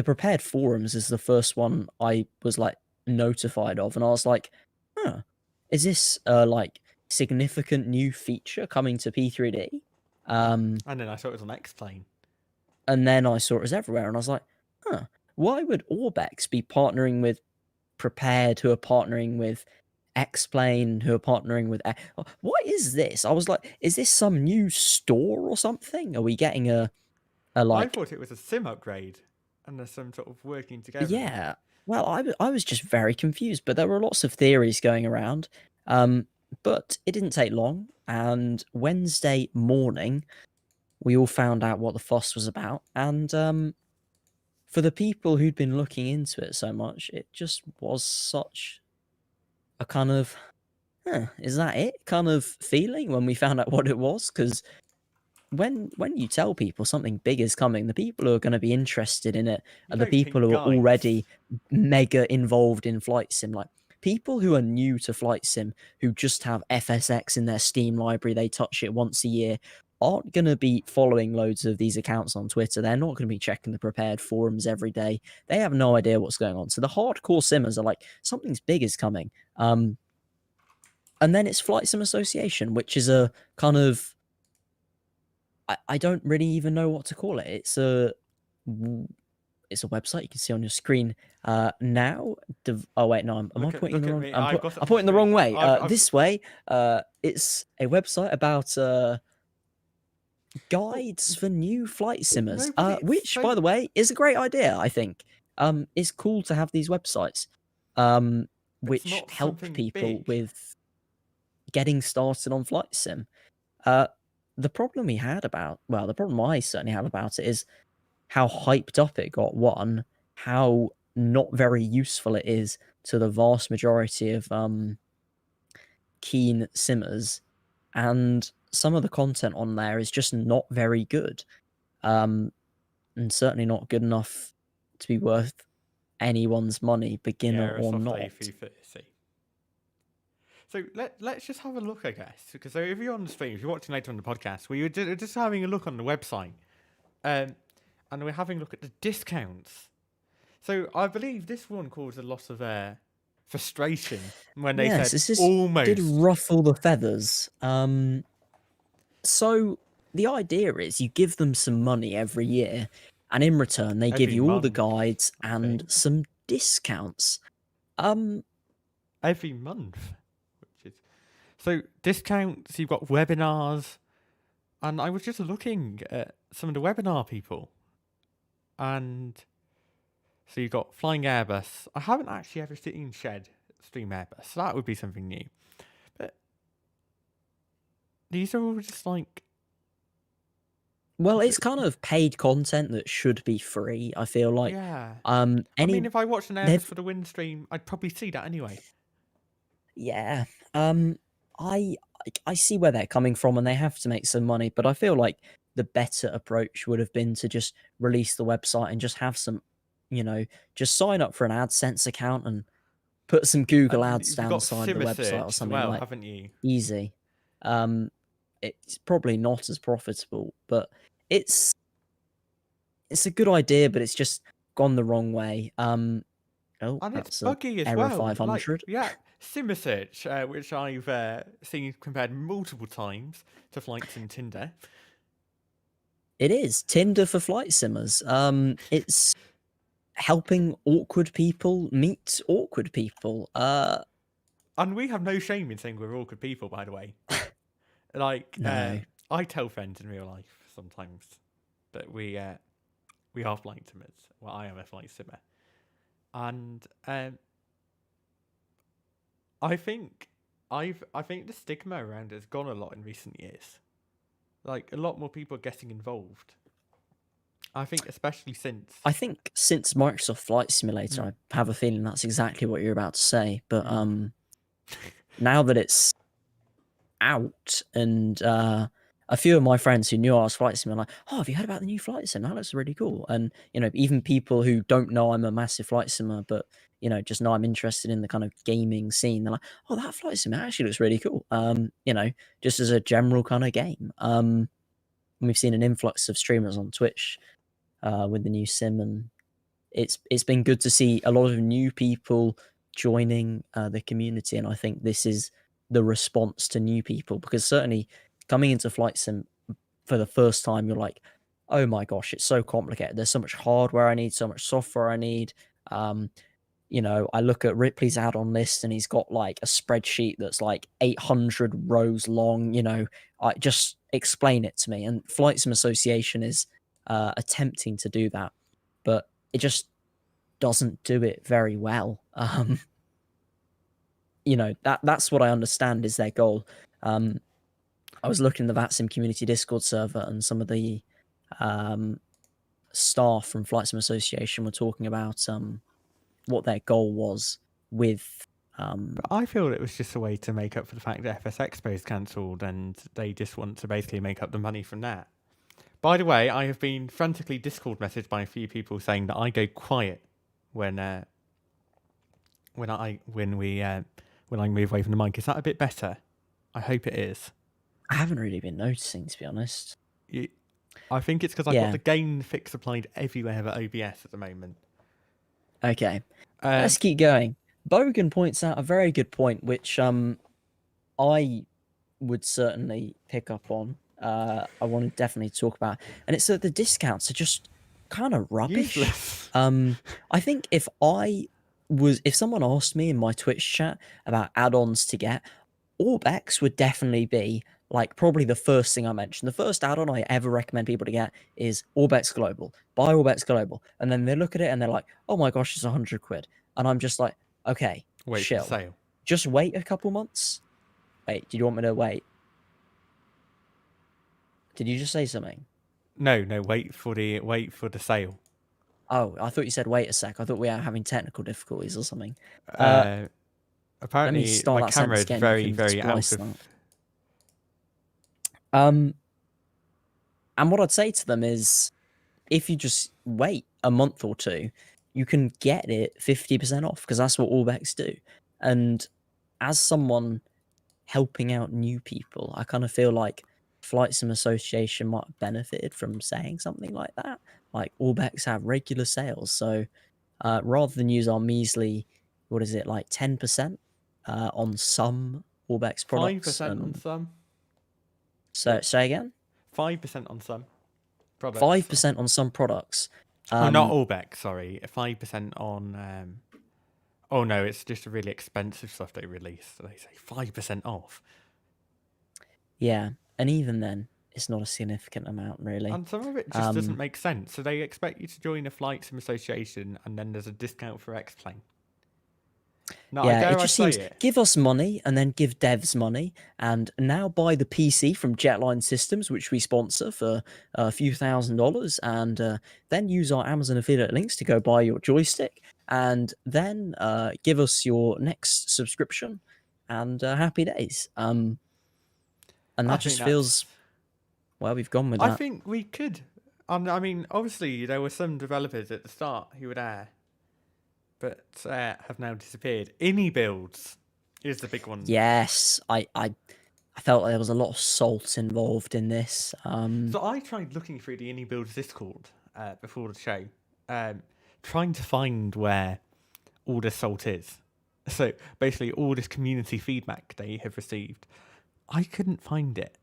Prepared forums is the first one I was notified of, and I was like, is this significant new feature coming to P3D? And then I saw it was on Xplane. And then I saw it was everywhere, and I was like, why would Orbex be partnering with Prepared, who are partnering with Xplane, who are partnering with... What is this? I was like, is this some new store or something? Are we getting a I thought it was a sim upgrade, and there's some sort of working together. Yeah, well, I was just very confused, but there were lots of theories going around. But it didn't take long, and Wednesday morning, we all found out what the fuss was about, and for the people who'd been looking into it so much, it just was such a kind of, is that it kind of feeling when we found out what it was? Because when you tell people something big is coming, the people who are going to be interested in it You are the don't people think, who are guys, already mega involved in flight sim. Like people who are new to flight sim, who just have FSX in their Steam library, they touch it once a year, aren't going to be following loads of these accounts on Twitter. They're not going to be checking the prepared forums every day. They have no idea what's going on. So the hardcore simmers are like, something's big is coming. And then it's Flight Sim Association, which is a kind of, I don't really even know what to call it. It's a website you can see on your screen now. Oh wait, no, am I pointing in the wrong? I'm pointing the wrong way. This way. It's a website about guides for new flight simmers, which, by the way, is a great idea. I think it's cool to have these websites, which help people with getting started on flight sim. The problem the problem I certainly had about it is how hyped up it got. One, how not very useful it is to the vast majority of keen simmers, and some of the content on there is just not very good, and certainly not good enough to be worth anyone's money, beginner or Aerosoft not. A330. So let's just have a look, I guess, because so if you're on the stream, if you're watching later on the podcast, we were just having a look on the website, and we're having a look at the discounts. So I believe this one caused a lot of frustration when they said this almost did ruffle the feathers. So the idea is you give them some money every year, and in return they give Every you all the month, guides I and think. some discounts. Every month, which is so discounts. You've got webinars, and I was just looking at some of the webinar people, and so you've got Flying Airbus. I haven't actually ever seen Shed stream Airbus, so that would be something new. But these are all just like, Well, it's kind of paid content that should be free, I feel like. yeah. I mean, if I watched an Airbus they've- for the win stream, I'd probably see that anyway. Yeah. I see where they're coming from, and they have to make some money, but I feel like the better approach would have been to just release the website and just have some, just sign up for an AdSense account and put some Google And ads you've down got the side of the Simmer website or Search as something well, like haven't you? easy. It's probably not as profitable, but it's a good idea, but it's just gone the wrong way. And That's it's a buggy as error well. 500. Yeah, Simmer Search, which I've seen compared multiple times to Flights and Tinder. It is Tinder for flight simmers. It's helping awkward people meet awkward people. And we have no shame in saying we're awkward people, by the way. No. I tell friends in real life sometimes that we are flight simmers. Well, I am a flight simmer, and I think the stigma around it has gone a lot in recent years. Like a lot more people are getting involved. I think especially since Microsoft Flight Simulator, I have a feeling that's exactly what you're about to say. But now that it's out, and a few of my friends who knew I was flight sim are like, "Oh, have you heard about the new flight sim? That looks really cool." And even people who don't know I'm a massive flight simmer, but just know I'm interested in the kind of gaming scene, they're like, "Oh, that flight sim actually looks really cool." Just as a general kind of game. We've seen an influx of streamers on Twitch with the new sim, and it's been good to see a lot of new people joining the community, and I think this is the response to new people, because certainly coming into flight sim for the first time, you're like, oh my gosh, it's so complicated. There's so much hardware I need, so much software I need. I look at Ripley's add-on list, and he's got like a spreadsheet that's like 800 rows long. I just explain it to me, and Flight Sim Association is attempting to do that, but it just doesn't do it very well. That's what I understand is their goal. I was looking at the VATSIM community Discord server, and some of the staff from Flight Sim Association were talking about what their goal was with. But I feel it was just a way to make up for the fact that FS Expo is cancelled, and they just want to basically make up the money from that. By the way, I have been frantically Discord messaged by a few people saying that I go quiet when I move away from the mic. Is that a bit better? I hope it is. I haven't really been noticing, to be honest. I think it's because I've got the gain fix applied everywhere but OBS at the moment. Okay, let's keep going. Bogan points out a very good point, which I would certainly pick up on. I want to definitely talk about, and it's that the discounts are just kind of rubbish. Useless. I think if someone asked me in my Twitch chat about add-ons to get, Orbex would definitely be like probably the first thing I mentioned. The first add-on I ever recommend people to get is Orbex Global. Buy Orbex Global, and then they look at it and they're like, "Oh my gosh, it's 100 quid," and I'm just like, "Okay, wait chill. for the sale. Just wait a couple months." Wait, did you want me to wait? Did you just say something? No, wait for the sale. Oh, I thought you said wait a sec. I thought we were having technical difficulties or something. Apparently, start my that camera is sentence again, very, you can very out splice of. And what I'd say to them is, if you just wait a month or two, you can get it 50% off, because that's what Orbex do. And as someone helping out new people, I kind of feel like Flight Sim Association might have benefited from saying something like that. Like, Orbex have regular sales, so rather than use our measly, what is it, like 10% on some Orbex products. 5% on some. So say again. 5% on some products. 5% on some products. Not Orbex, sorry. 5% on. Oh no, it's just a really expensive stuff they release. So they say 5% off. Yeah, and even then, it's not a significant amount, really. And some of it just doesn't make sense. So they expect you to join a Flight Sim Association, and then there's a discount for X-Plane. No, yeah, it just seems give us money and then give devs money, and now buy the PC from Jetline Systems, which we sponsor, for a few $1,000s, and then use our Amazon affiliate links to go buy your joystick, and then give us your next subscription, and happy days. And that just feels, well, we've gone with that. I think we could. I mean, obviously, there were some developers at the start who were there, but have now disappeared. Ini builds is the big one. Yes, I felt like there was a lot of salt involved in this. So I tried looking through the Ini builds Discord before the show, trying to find where all the salt is. So basically, all this community feedback they have received, I couldn't find it.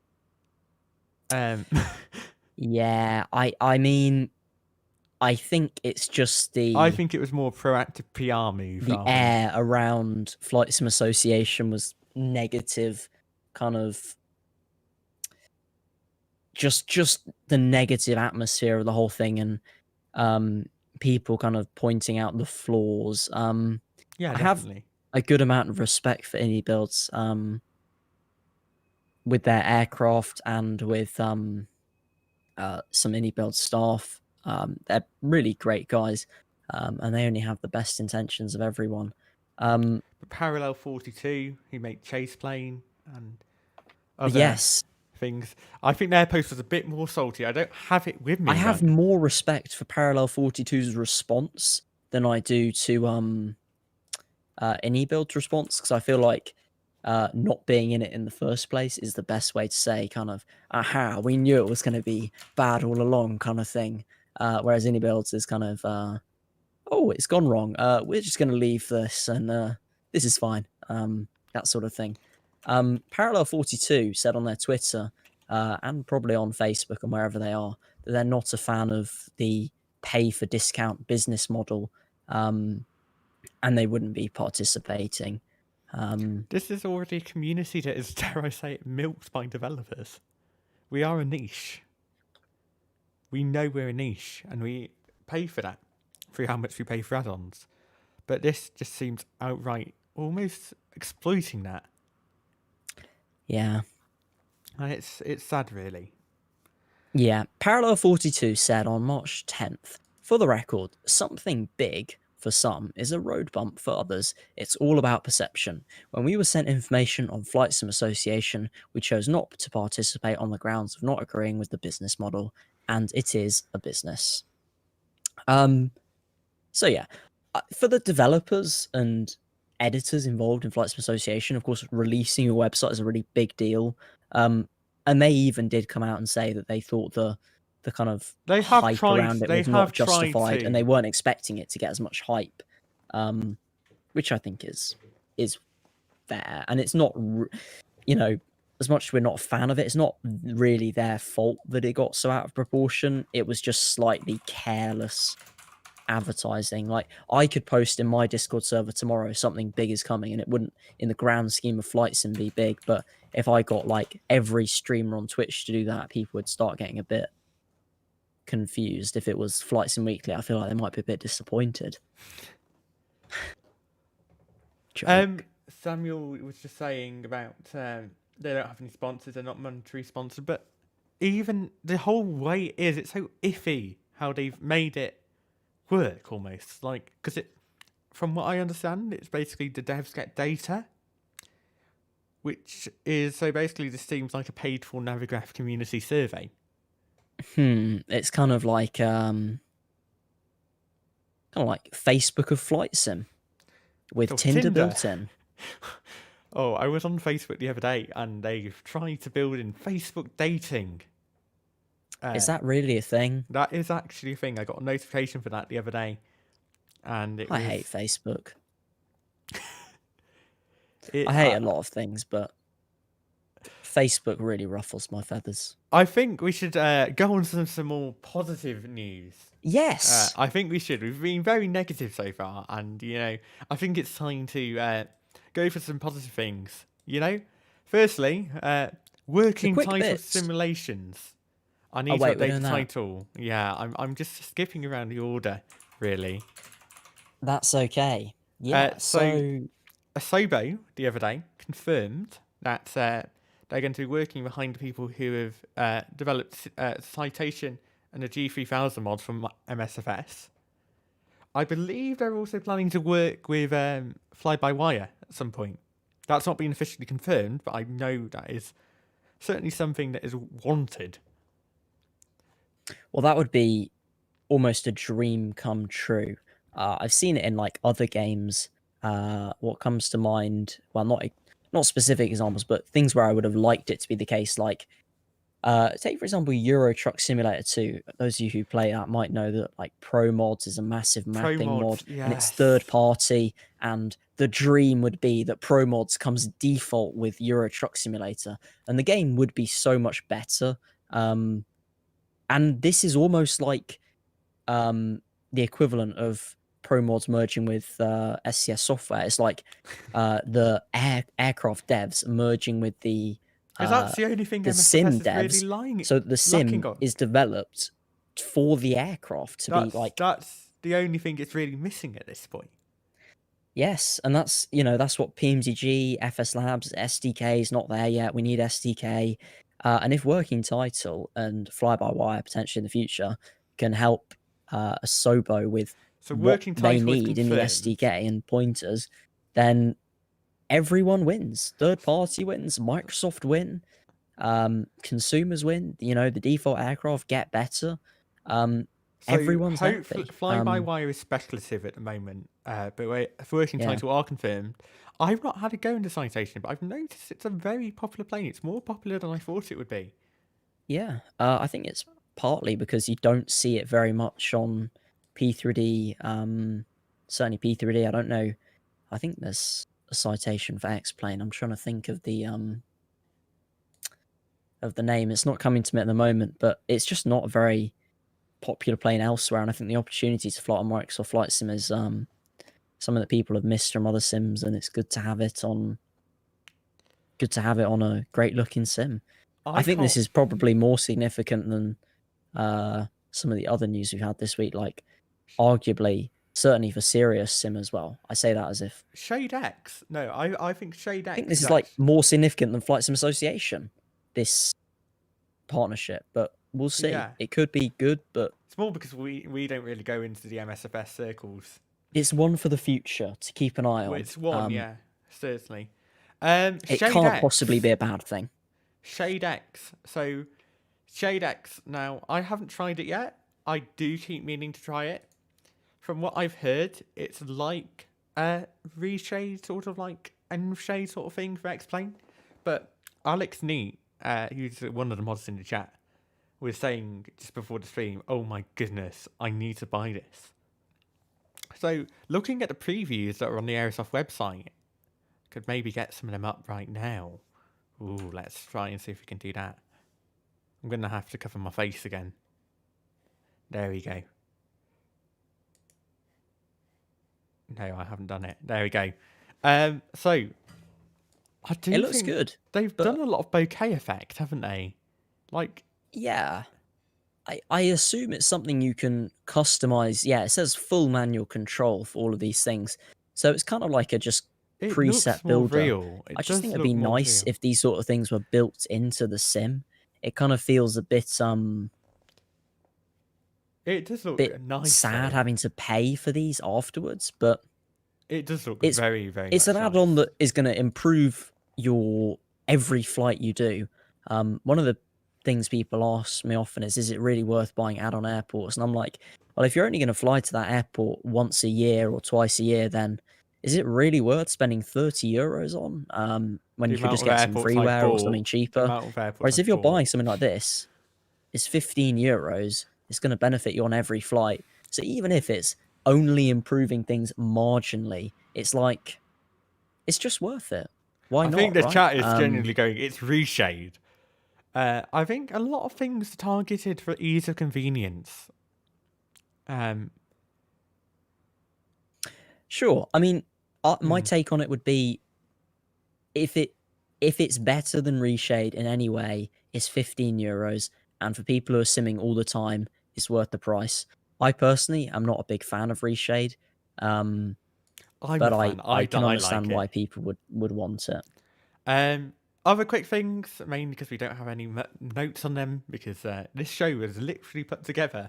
Yeah, I mean, I think it's just I think it was more proactive PR move. The air around Flight Sim Association was negative, kind of just the negative atmosphere of the whole thing, and people kind of pointing out the flaws. Yeah, I have a good amount of respect for Indie Builds, with their aircraft and with some Indie Build staff. They're really great guys, and they only have the best intentions of everyone. Parallel 42, who make Chase Plane and other things. I think their post was a bit more salty. I don't have it with me. I have more respect for Parallel 42's response than I do to Indie Build's response, because I feel like not being in it in the first place is the best way to say kind of, aha, we knew it was going to be bad all along kind of thing. Whereas Indie Builds is kind of, oh, it's gone wrong. We're just going to leave this, and this is fine. That sort of thing. Parallel 42 said on their Twitter, and probably on Facebook and wherever they are, that they're not a fan of the pay for discount business model, and they wouldn't be participating. This is already a community that is, dare I say it, milked by developers. We are a niche. We know we're a niche, and we pay for that through how much we pay for add-ons. But this just seems outright almost exploiting that. Yeah. And it's sad, really. Yeah, Parallel 42 said on March 10th, for the record, something big for some is a road bump for others. It's all about perception. When we were sent information on Flight Sim Association, we chose not to participate on the grounds of not agreeing with the business model, and it is a business. So yeah, for the developers and editors involved in Flight Sim Association, of course, releasing your website is a really big deal. And they even did come out and say that they thought the kind of hype around it was not justified, and they weren't expecting it to get as much hype, which I think is fair. And it's not, as much as we're not a fan of it, it's not really their fault that it got so out of proportion. It was just slightly careless advertising. Like, I could post in my Discord server tomorrow something big is coming, and it wouldn't, in the grand scheme of Flight Sim, be big. But if I got like every streamer on Twitch to do that, people would start getting a bit confused. If it was Flight Sim Weekly, I feel like they might be a bit disappointed. Samuel was just saying about they don't have any sponsors, they're not monetary sponsored, but even the whole way it is, it's so iffy how they've made it work almost. Like, because from what I understand, it's basically the devs get data, which is, so basically this seems like a paid for Navigraph community survey. It's kind of like Facebook of Flight Sim with Tinder built in. Oh, I was on Facebook the other day and they've tried to build in Facebook dating. Is that really a thing? That is actually a thing. I got a notification for that the other day. And I hate Facebook. I hate a lot of things, but Facebook really ruffles my feathers. I think we should go on to some more positive news. Yes. I think we should. We've been very negative so far, and, I think it's time to go for some positive things. Firstly, working title simulations. I need to update the title. Yeah, I'm just skipping around the order, really. That's okay. Yeah. So Asobo the other day confirmed that they're going to be working behind the people who have developed Citation and a G3000 mod from MSFS. I believe they're also planning to work with Fly-by-Wire at some point. That's not been officially confirmed, but I know that is certainly something that is wanted. Well, that would be almost a dream come true. I've seen it in like other games. What comes to mind? Well, not specific examples, but things where I would have liked it to be the case. Like, take for example Euro Truck Simulator 2. Those of you who play that might know that like Pro Mods is a massive mapping mod, and it's third party. And the dream would be that Pro Mods comes default with Euro Truck Simulator, and the game would be so much better. And this is almost like the equivalent of Pro Mods merging with SCS software. It's like the aircraft devs merging with the that's the only thing the sim devs. Really so the sim is developed for the aircraft to be like. That's the only thing it's really missing at this point. Yes, and that's what PMDG, FS Labs, SDK is not there yet. We need SDK. And if Working Title and Fly-by-Wire potentially in the future can help Asobo with what they need in the SDK and pointers, then everyone wins. Third party wins, Microsoft win, consumers win. The default aircraft get better. Everyone's happy. Fly-by-Wire is speculative at the moment, but if Working Title are confirmed. I've not had a go into Citation, but I've noticed it's a very popular plane. It's more popular than I thought it would be. Yeah, I think it's partly because you don't see it very much on P3D. Certainly P3D. I don't know. I think there's a Citation for X-Plane. I'm trying to think of the name. It's not coming to me at the moment, but it's just not a very popular plane elsewhere. And I think the opportunity to fly on Microsoft Flight Sim is something that people have missed from other sims, and it's good to have it on a great looking sim. I think this is probably more significant than some of the other news we've had this week, like arguably certainly for Serious Sim as well. I say that as if Shade X. No, I think Shade X. I think this is like more significant than Flight Sim Association, this partnership, but we'll see. Yeah. It could be good, but It's more because we don't really go into the MSFS circles. it's one for the future to keep an eye on. Well, it's one, yeah, certainly. It Shade can't X. possibly be a bad thing. Shade X. So, Shade X. Now, I haven't tried it yet. I do keep meaning to try it. From what I've heard, it's like a reshade, sort of like end shade sort of thing for X-Plane. But Alex Neat, who's one of the mods in the chat, was saying just before the stream, "Oh my goodness, I need to buy this." So, looking at the previews that are on the Aerosoft website, could maybe get some of them up right now. Ooh, let's try and see if we can do that. I'm going to have to cover my face again. There we go. No, I haven't done it. There we go. So, I do It looks think good. they've done a lot of bokeh effect, haven't they? Like, Yeah. I assume it's something you can customize. Yeah, it says full manual control for all of these things. So it's kind of like a just it preset looks more builder. real. I just think it'd be nice real. if these sort of things were built into the sim. It kind of feels a bit It does look nice. sad though. having to pay for these afterwards, but It does look it's very, very it's much an add-on nice. that is going to improve your every flight you do. One of the things people ask me often is it really worth buying add-on airports? And I'm like, well, if you're only going to fly to that airport once a year or twice a year, then is it really worth spending 30 euros on when you could just get some freeware or something cheaper? Whereas if you're buying something like this, it's 15 euros. It's going to benefit you on every flight. So even if it's only improving things marginally, it's like, it's just worth it. Why not? I think the right? chat is genuinely going, it's reshade. I think a lot of things are targeted for ease of convenience. Sure. I mean, my take on it would be, if it's better than reshade in any way, it's 15 euros, and for people who are simming all the time, it's worth the price. I personally am not a big fan of reshade, but I can understand why people would want it. Other quick things, mainly because we don't have any notes on them, because this show was literally put together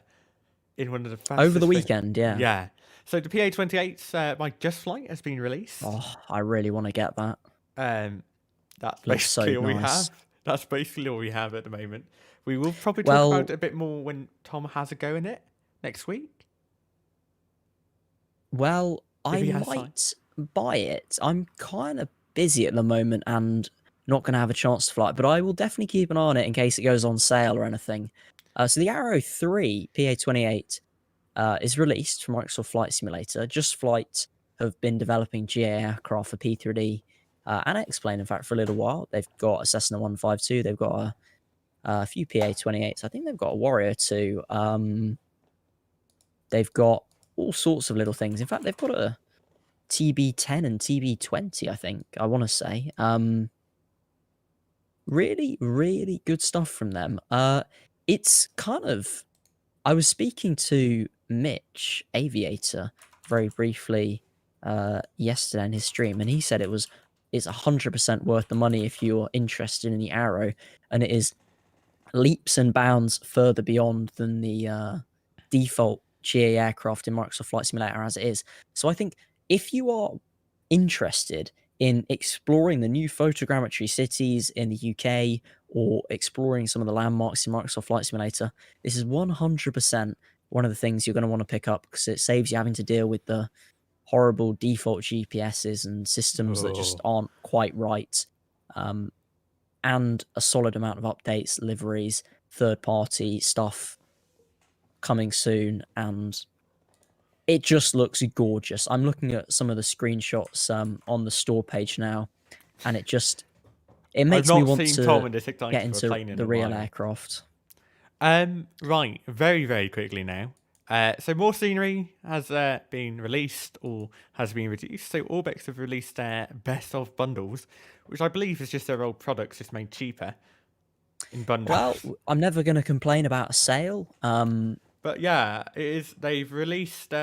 in one of the fastest over the weekend. Yeah. Yeah. So the PA-28's by Just Flight has been released. Oh, I really want to get that. That's basically all we have. That's basically all we have at the moment. We will probably talk about it a bit more when Tom has a go in it next week. Well, I might buy it. I'm kind of busy at the moment and not going to have a chance to fly it, but I will definitely keep an eye on it in case it goes on sale or anything. So the Arrow 3 PA-28 is released from Microsoft Flight Simulator. Just Flight have been developing GA aircraft for P3D and X-Plane, in fact, for a little while. They've got a Cessna 152. They've got a few PA-28s. I think they've got a Warrior 2. They've got all sorts of little things. In fact, they've got a TB10 and TB20, I think, I want to say. Really, really good stuff from them. It's kind of... I was speaking to Mitch, Aviator, very briefly yesterday in his stream, and he said it's 100% worth the money if you're interested in the Arrow, and it is leaps and bounds further beyond than the default GA aircraft in Microsoft Flight Simulator as it is. So I think if you are interested in exploring the new photogrammetry cities in the UK or exploring some of the landmarks in Microsoft Flight Simulator, this is 100% one of the things you're going to want to pick up, because it saves you having to deal with the horrible default GPSs and systems that just aren't quite right, and a solid amount of updates, liveries, third-party stuff coming soon, and it just looks gorgeous. I'm looking at some of the screenshots on the store page now, and it makes me want to get into the real aircraft. Right, very, very quickly now. So more scenery has been released or has been reduced. So Orbx have released their best of bundles, which I believe is just their old products just made cheaper in bundles. Well, I'm never going to complain about a sale. But yeah, it is. They've released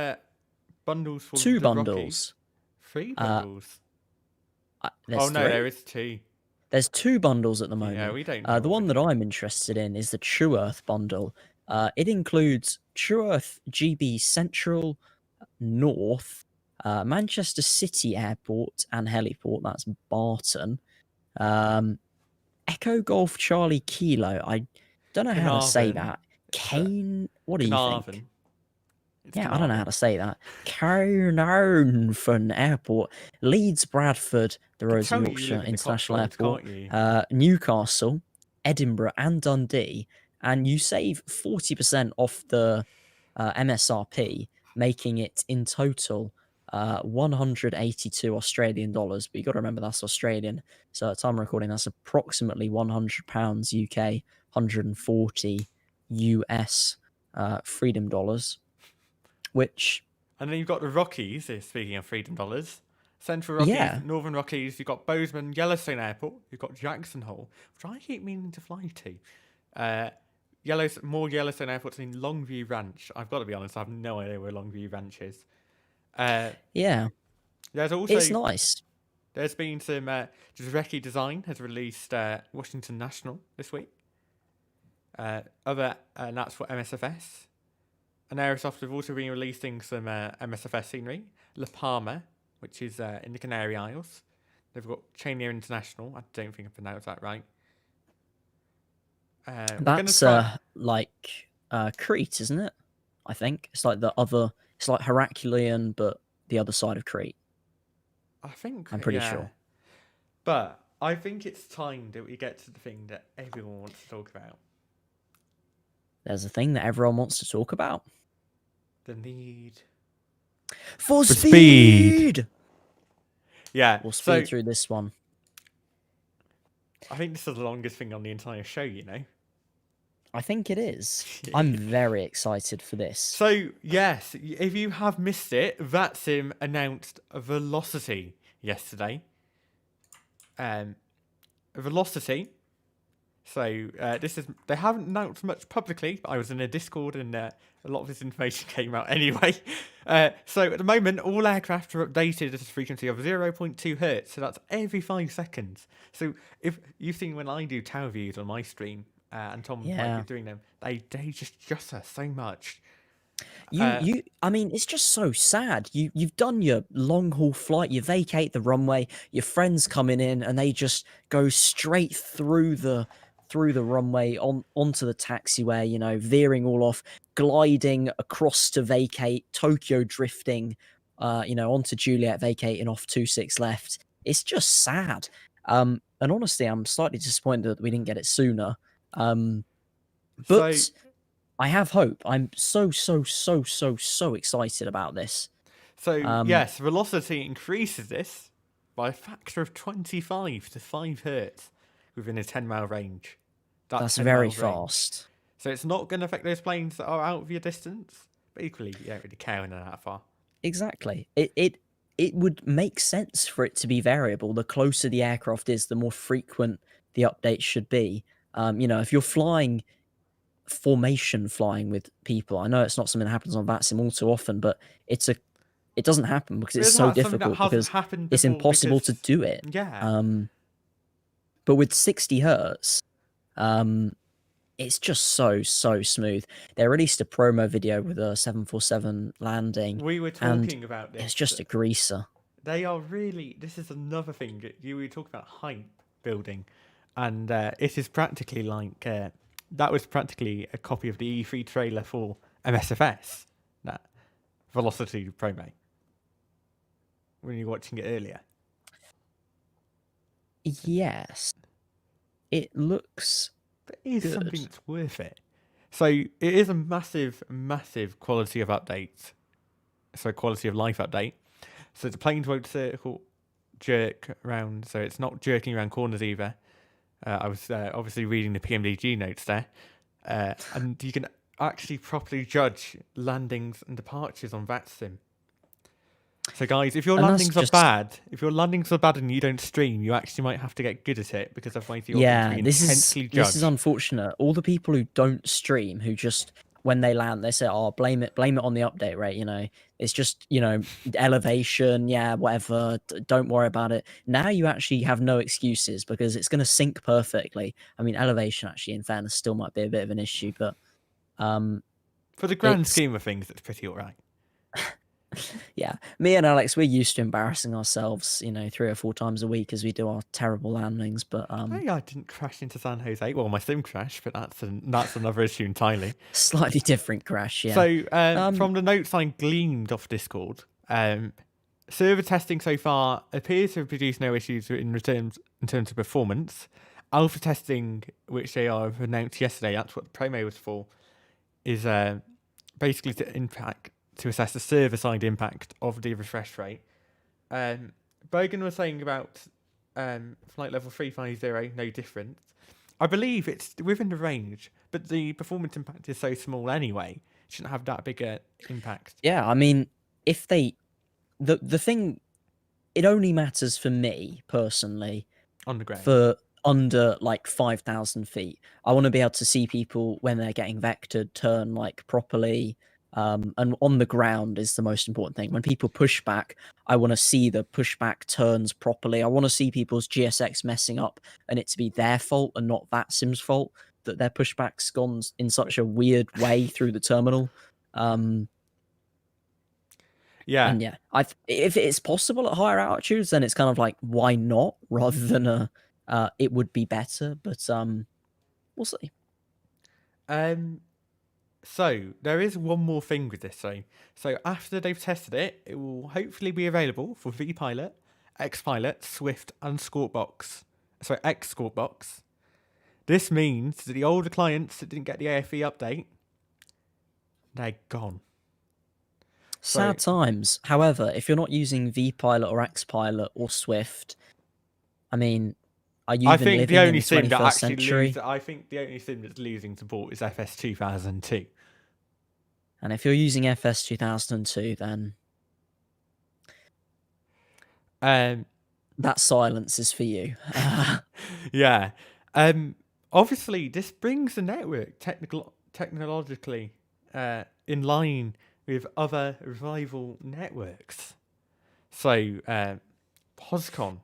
bundles for 2 the bundles. Rocky. 3 bundles. There's 3. There is 2. There's two bundles at the moment. Yeah, we don't know The what one that I'm interested in is the True Earth bundle. It includes True Earth GB Central, North, Manchester City Airport and Heliport. That's Barton. Echo Golf Charlie Kilo. I don't know how to say Carnarvon. that. Kane. What do you think? Carnarvon. It's Yeah, I don't know how Carnarvon. to say that. Caernarfon Airport, Leeds Bradford, the can Rose tell of you live Yorkshire in the International Cotswolds, Airport, can't you? Newcastle, Edinburgh, and Dundee, and you save 40% off the MSRP, making it in total 182 Australian dollars. But you got to remember that's Australian, so at time of recording, that's approximately £100 UK, 140 US freedom dollars. Which, And then you've got the Rockies, speaking of freedom dollars. Central Rockies, yeah, Northern Rockies, you've got Bozeman, Yellowstone Airport, you've got Jackson Hole, which I keep meaning to fly to. More Yellowstone airports in Longview Ranch. I've got to be honest, I have no idea where Longview Ranch is. yeah, There's also it's nice. there's been some Recce Design has released Washington National this week. And that's for MSFS. And Aerosoft have also been releasing some MSFS scenery. La Palma, which is in the Canary Isles. They've got Chania International. I don't think I pronounced that right. That's like Crete, isn't it? I think it's like it's like Herculean, but the other side of Crete. I think I'm pretty sure. But I think it's time that we get to the thing that everyone wants to talk about. There's a thing that everyone wants to talk about. The need for speed. speed. Yeah, We'll speed through this one. I think this is the longest thing on the entire show, you know. I think it is. I'm very excited for this. So, yes, if you have missed it, VATSIM announced Velocity yesterday. Velocity. So, they haven't announced much publicly, but I was in a Discord and a lot of this information came out anyway. So, at the moment, all aircraft are updated at a frequency of 0.2 hertz. So, that's every 5 seconds. So, if you've seen when I do tower views on my stream, and Tom might be doing them, they just us so much. I mean, it's just so sad. You've done your long haul flight, you vacate the runway, your friends coming in, and they just go straight through the runway onto the taxiway, you know, veering all off, gliding across to vacate, Tokyo drifting, onto Juliet, vacating off 26 left. It's just sad. And honestly, I'm slightly disappointed that we didn't get it sooner. But I have hope. I'm so excited about this. So, yes, Velocity increases this by a factor of 25 to 5 hertz within a 10-mile range. That's very fast. So it's not going to affect those planes that are out of your distance, but equally, you don't really care when they're that far. Exactly. It would make sense for it to be variable. The closer the aircraft is, the more frequent the updates should be. If you're formation flying with people, I know it's not something that happens on VATSIM all too often, but it doesn't happen because it's so difficult, because it's impossible to do it. Yeah. But with 60 hertz, it's just so smooth. They released a promo video with a 747 landing. We were talking about this. It's just a greaser. They are really. This is another thing that you were talking about, hype building, and it is practically like that was practically a copy of the E3 trailer for MSFS, that Velocity promo, when you were watching it earlier. Yes, it looks. But it is something that's worth it. So it is a massive quality of update. So quality of life update. So the planes won't jerk around, so it's not jerking around corners either. I was obviously reading the PMDG notes there. And you can actually properly judge landings and departures on VATSIM. So guys, if your landings are bad and you don't stream, you actually might have to get good at it, because otherwise you're going to be intensely judged. This is unfortunate. All the people who don't stream, who just when they land, they say, "Oh, blame it on the update rate." It's just elevation, yeah, whatever. Don't worry about it. Now you actually have no excuses because it's going to sync perfectly. I mean, elevation actually, in fairness, still might be a bit of an issue, but for the grand scheme of things, it's pretty all right. Yeah, me and Alex, we're used to embarrassing ourselves, 3 or 4 times a week as we do our terrible landings. But Hey, I didn't crash into San Jose. Well, my sim crashed, but that's another issue entirely. Slightly different crash, yeah. So, from the notes I gleaned off Discord, server testing so far appears to have produced no issues in terms of performance. Alpha testing, which they have announced yesterday, that's what the promo was for, is basically to assess the server-side impact of the refresh rate. Bogan was saying about flight level 350, no difference. I believe it's within the range, but the performance impact is so small anyway, it shouldn't have that big an impact. Yeah, I mean, if they... The thing... It only matters for me, personally, On the ground. for under, 5,000 feet. I want to be able to see people when they're getting vectored turn, properly... and on the ground is the most important thing. When people push back, I want to see the pushback turns properly. I want to see people's GSX messing up and it to be their fault and not VATSIM's fault that their pushback's gone in such a weird way through the terminal. Yeah. And yeah, if it's possible at higher altitudes, then it's kind of like, why not? Rather than it would be better, but we'll see. So there is one more thing with this though. So after they've tested it, it will hopefully be available for vPilot, XPilot, Swift, and X Scorebox. This means that the older clients that didn't get the AFE update, they're gone. Sad times. However, if you're not using vPilot or XPilot or Swift, I mean, are you even living in the 21st century? I think the only sim that's losing support is FS 2002. And if you're using FS 2002, then that silence is for you. Yeah. Obviously, this brings the network technologically in line with other rival networks. So, POSCON.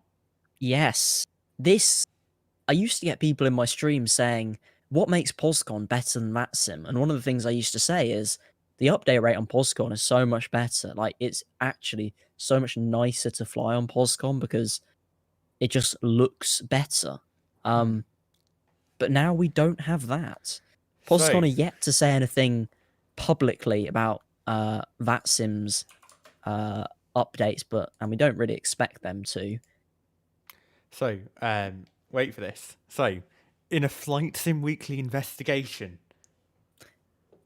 Yes. I used to get people in my stream saying, what makes POSCON better than VATSIM? And one of the things I used to say is, the update rate on POSCON is so much better. It's actually so much nicer to fly on POSCON because it just looks better. But now we don't have that. POSCON are yet to say anything publicly about VATSIM's updates, and we don't really expect them to. So, wait for this. So, in a Flight Sim Weekly investigation.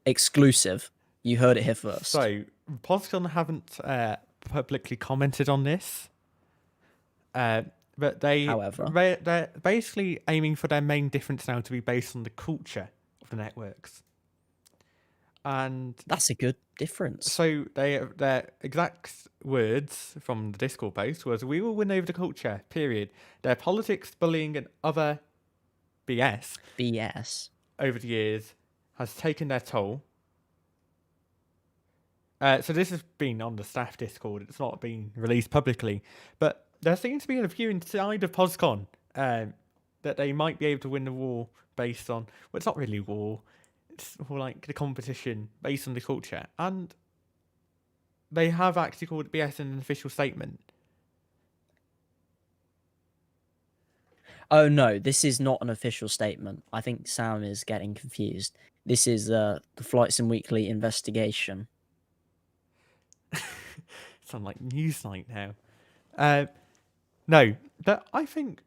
Exclusive. You heard it here first. So, POSCON haven't publicly commented on this. But they're basically aiming for their main difference now to be based on the culture of the networks. And that's a good difference. So their exact words from the Discord post was, "We will win over the culture, period. Their politics, bullying, and other BS over the years has taken their toll." So this has been on the staff Discord. It's not been released publicly. But there seems to be a view inside of POSCON that they might be able to win the war based on... Well, it's not really war. It's more like the competition based on the culture. And they have actually called it BS in an official statement. Oh, no, this is not an official statement. I think Sam is getting confused. This is the Flight Sim Weekly investigation. Sound like Newsnight now. No, but I think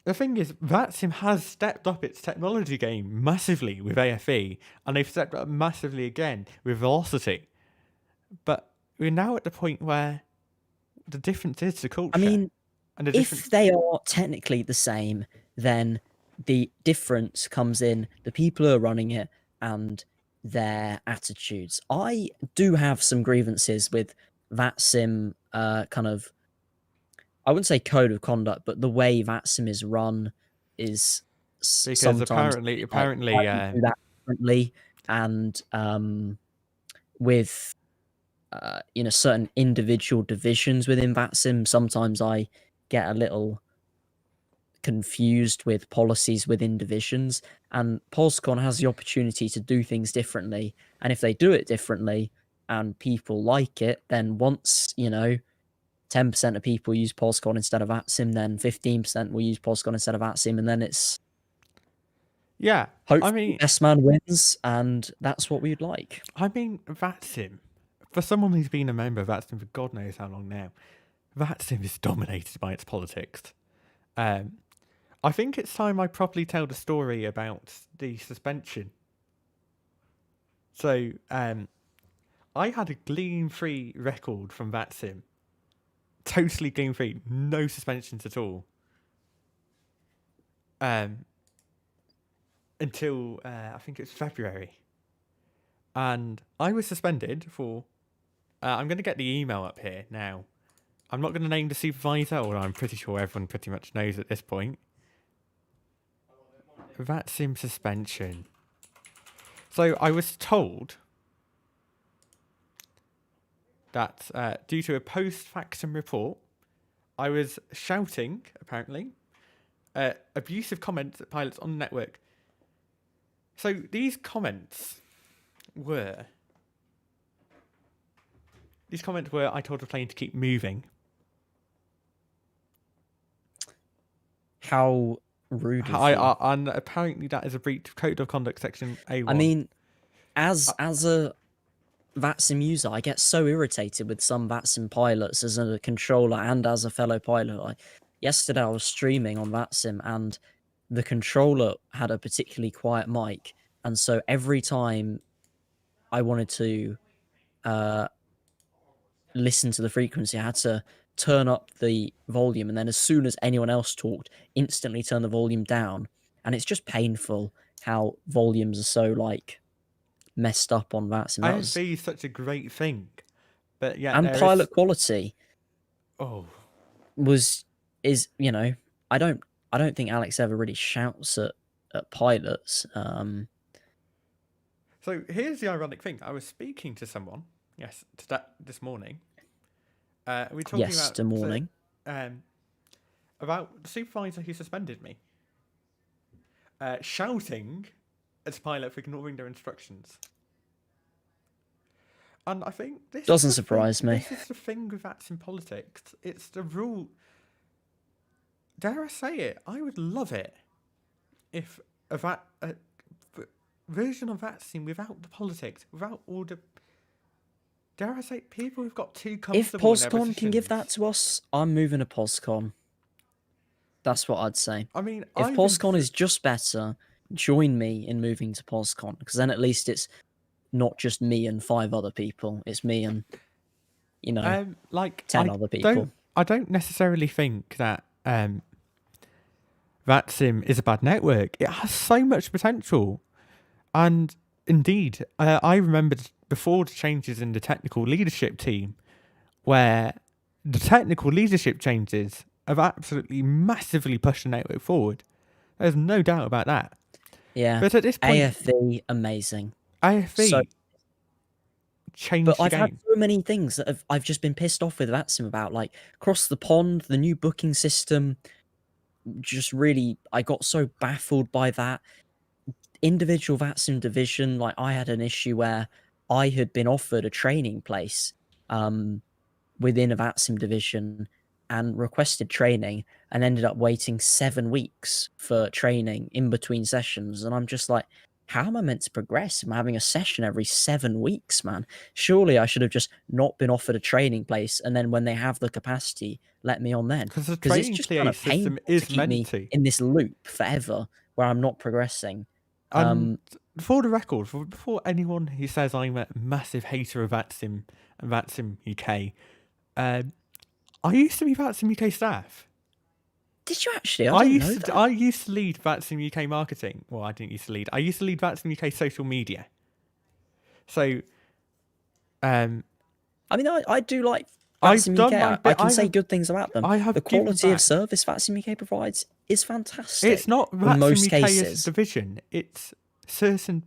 the thing is, VATSIM has stepped up its technology game massively with AFE, and they've stepped up massively again with Velocity. But we're now at the point where the difference is the culture. I mean, if they are technically the same, then the difference comes in the people who are running it and their attitudes. I do have some grievances with VATSIM kind of, I wouldn't say code of conduct, but the way VATSIM is run is because apparently do that differently. and with certain individual divisions within VATSIM, sometimes I get a little confused with policies within divisions, and POSCON has the opportunity to do things differently, and if they do it differently and people like it, then once 10% of people use POSCON instead of VATSIM, then 15% will use POSCON instead of VATSIM, and then it's hopefully best man wins, and that's what we'd like. I mean, VATSIM, for someone who's been a member of VATSIM for God knows how long now, VATSIM is dominated by its politics. I think it's time I properly tell the story about the suspension. So, I had a gleam-free record from VATSIM. Totally gleam-free, no suspensions at all. Until, I think it was February. And I was suspended for... I'm going to get the email up here now. I'm not going to name the supervisor, or I'm pretty sure everyone pretty much knows at this point. VATSIM suspension. So I was told that due to a post-factum report, I was shouting, apparently, abusive comments at pilots on the network. So these comments were, I told the plane to keep moving. How rude. And apparently that is a breach of Code of Conduct Section A1. I mean, as a VATSIM user, I get so irritated with some VATSIM pilots as a controller and as a fellow pilot. Yesterday I was streaming on VATSIM and the controller had a particularly quiet mic, and so every time I wanted to listen to the frequency, I had to turn up the volume, and then as soon as anyone else talked, instantly turn the volume down. And it's just painful how volumes are so messed up on VATSIM. IFV is such a great thing, but yeah, and pilot quality. Is I don't think Alex ever really shouts at pilots. So here's the ironic thing: I was speaking to someone, this morning. We're talking about the supervisor who suspended me, shouting at a pilot for ignoring their instructions. And I think this doesn't surprise me. This is the thing with VATSIM politics. It's the rule. Dare I say it? I would love it if a version of VATSIM without the politics, without all the... Dare I say, people who've got too comfortable. If POSCON can give that to us, I'm moving to POSCON. That's what I'd say. I mean, if POSCON is just better, join me in moving to POSCON, because then at least it's not just me and 5 other people. It's me and 10 other people. I don't necessarily think that VATSIM is a bad network. It has so much potential, and indeed, I remember before the changes in the technical leadership team, where the technical leadership changes have absolutely massively pushed the network forward. There's no doubt about that. Yeah. But at this point, AFV, amazing. AFV changed the game. But I've had so many things that I've just been pissed off with VATSIM about, like Cross the Pond, the new booking system. Just really, I got so baffled by that. Individual VATSIM division, like I had an issue where I had been offered a training place within a VATSIM division and requested training and ended up waiting 7 weeks for training in between sessions. And I'm just like, how am I meant to progress? I'm having a session every 7 weeks, man. Surely I should have just not been offered a training place, and then when they have the capacity, let me on then. Because the training system is meant to in this loop forever where I'm not progressing. For the record, before anyone who says I'm a massive hater of VATSIM and VATSIM UK, I used to be VATSIM UK staff. Did you actually? I used to lead VATSIM UK marketing. Well, I didn't used to lead. I used to lead VATSIM UK social media. So, I mean, I do like VATSIM UK. I can say good things about them. The quality of service VATSIM UK provides is fantastic. It's not VATSIM UK as a division. It's certain...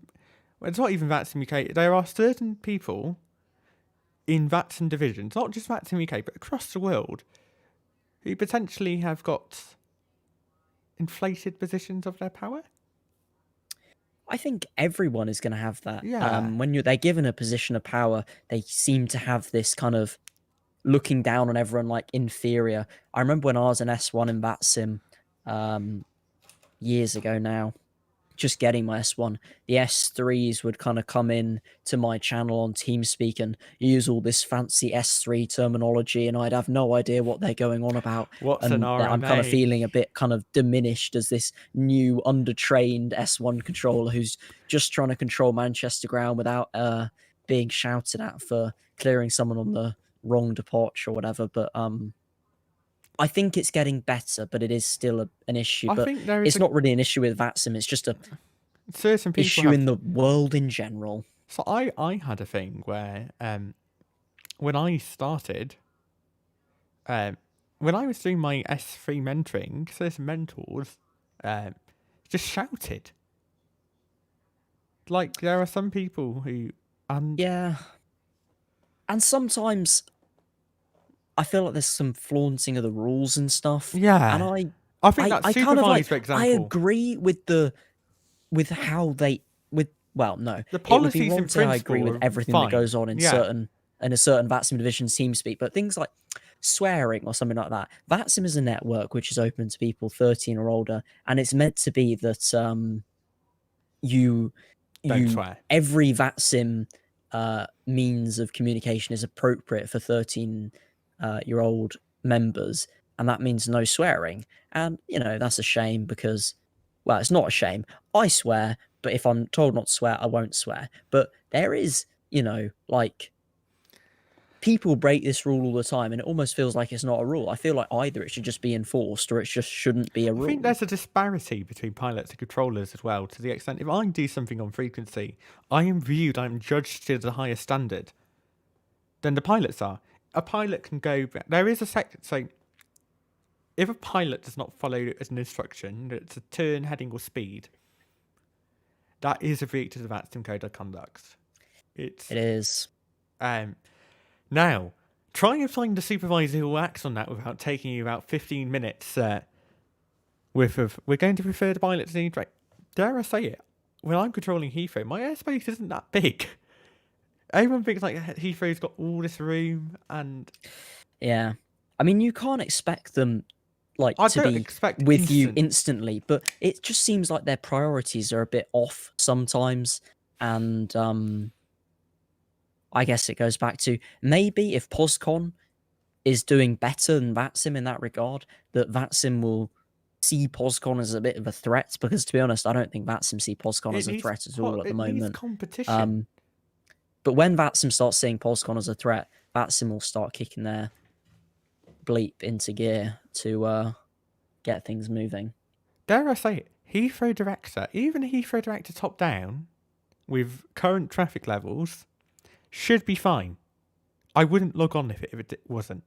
Well, it's not even VATSIM UK. There are certain people in VATSIM divisions, not just VATSIM UK, but across the world, who potentially have got inflated positions of their power. I think everyone is going to have that. Yeah. When they're given a position of power, they seem to have this kind of looking down on everyone like inferior. I remember when I was an S1 in VATSIM years ago now, just getting my S1, the S3s would kind of come in to my channel on TeamSpeak and use all this fancy S3 terminology, and I'd have no idea what they're going on about. What's and an I'm kind of RMA? feeling a bit kind of diminished as this new undertrained S1 controller who's just trying to control Manchester ground without being shouted at for clearing someone on the wrong departure or whatever. But I think it's getting better, but it is still an issue. I But think there is it's not really an issue with VATSIM. It's just a certain people issue in the world in general. So I had a thing where when I started, when I was doing my S3 mentoring, certain mentors just shouted. Like, there are some people who... Yeah. And sometimes I feel like there's some flaunting of the rules and stuff. Yeah. And I think that I kind of like, supervisor example... I agree with how they... Well, no. The It would be policies wrong in to say I agree principle with are everything fine. that goes on in a certain VATSIM division TeamSpeak, but things like swearing or something like that. VATSIM is a network which is open to people 13 or older, and it's meant to be that Don't swear. every VATSIM means of communication is appropriate for 13-year-old members, and that means no swearing. And that's a shame because, well, it's not a shame. I swear, but if I'm told not to swear, I won't swear. But there is, like, people break this rule all the time, and it almost feels like it's not a rule. I feel like either it should just be enforced or it just shouldn't be a rule. I think there's a disparity between pilots and controllers as well, to the extent if I do something on frequency, I'm judged to the highest standard than the pilots are. A pilot can go... There is a so if a pilot does not follow as an instruction, it's a turn, heading, or speed, that is a breach of the VATSIM Code of Conduct. It is. Now, try and find a supervisor who will act on that without taking you about 15 minutes worth of, we're going to prefer the pilot to the right. Dare I say it, when I'm controlling Heathrow, my airspace isn't that big. Everyone thinks like Heathrow's got all this room and... Yeah. I mean, you can't expect them to be with you instantly, but it just seems like their priorities are a bit off sometimes. And I guess it goes back to maybe if POSCON is doing better than VATSIM in that regard, that VATSIM will see POSCON as a bit of a threat, because to be honest, I don't think VATSIM see POSCON as a threat at all at the moment. Needs competition. But when VATSIM starts seeing POSCON as a threat, VATSIM will start kicking their bleep into gear to get things moving. Dare I say it, Heathrow Director, even Heathrow Director top down, with current traffic levels, should be fine. I wouldn't log on if it wasn't.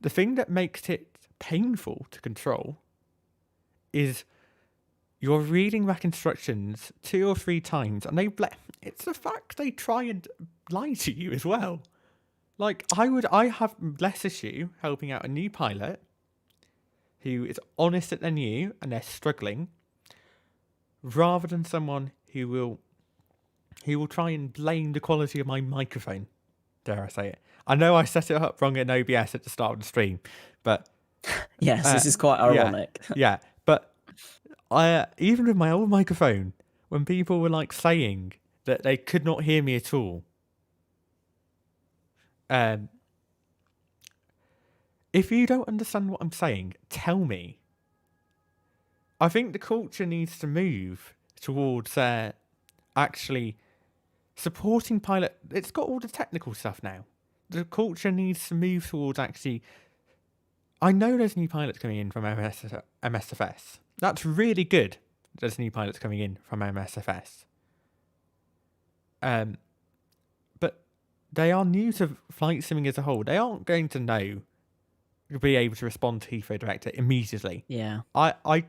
The thing that makes it painful to control is you're reading back instructions 2 or 3 times, and it's the fact they try and lie to you as well. Like, I have less issue helping out a new pilot who is honest that they're new and they're struggling, rather than someone who will try and blame the quality of my microphone. Dare I say it? I know I set it up wrong in OBS at the start of the stream, but... Yes, this is quite ironic. Yeah, but even with my old microphone, when people were like saying that they could not hear me at all, if you don't understand what I'm saying, tell me. I think the culture needs to move towards actually supporting pilot. It's got all the technical stuff now. The culture needs to move towards actually... I know there's new pilots coming in from MSFS. That's really good. There's new pilots coming in from MSFS. But they are new to flight simming as a whole. They aren't going to be able to respond to Heathrow Director immediately. Yeah. I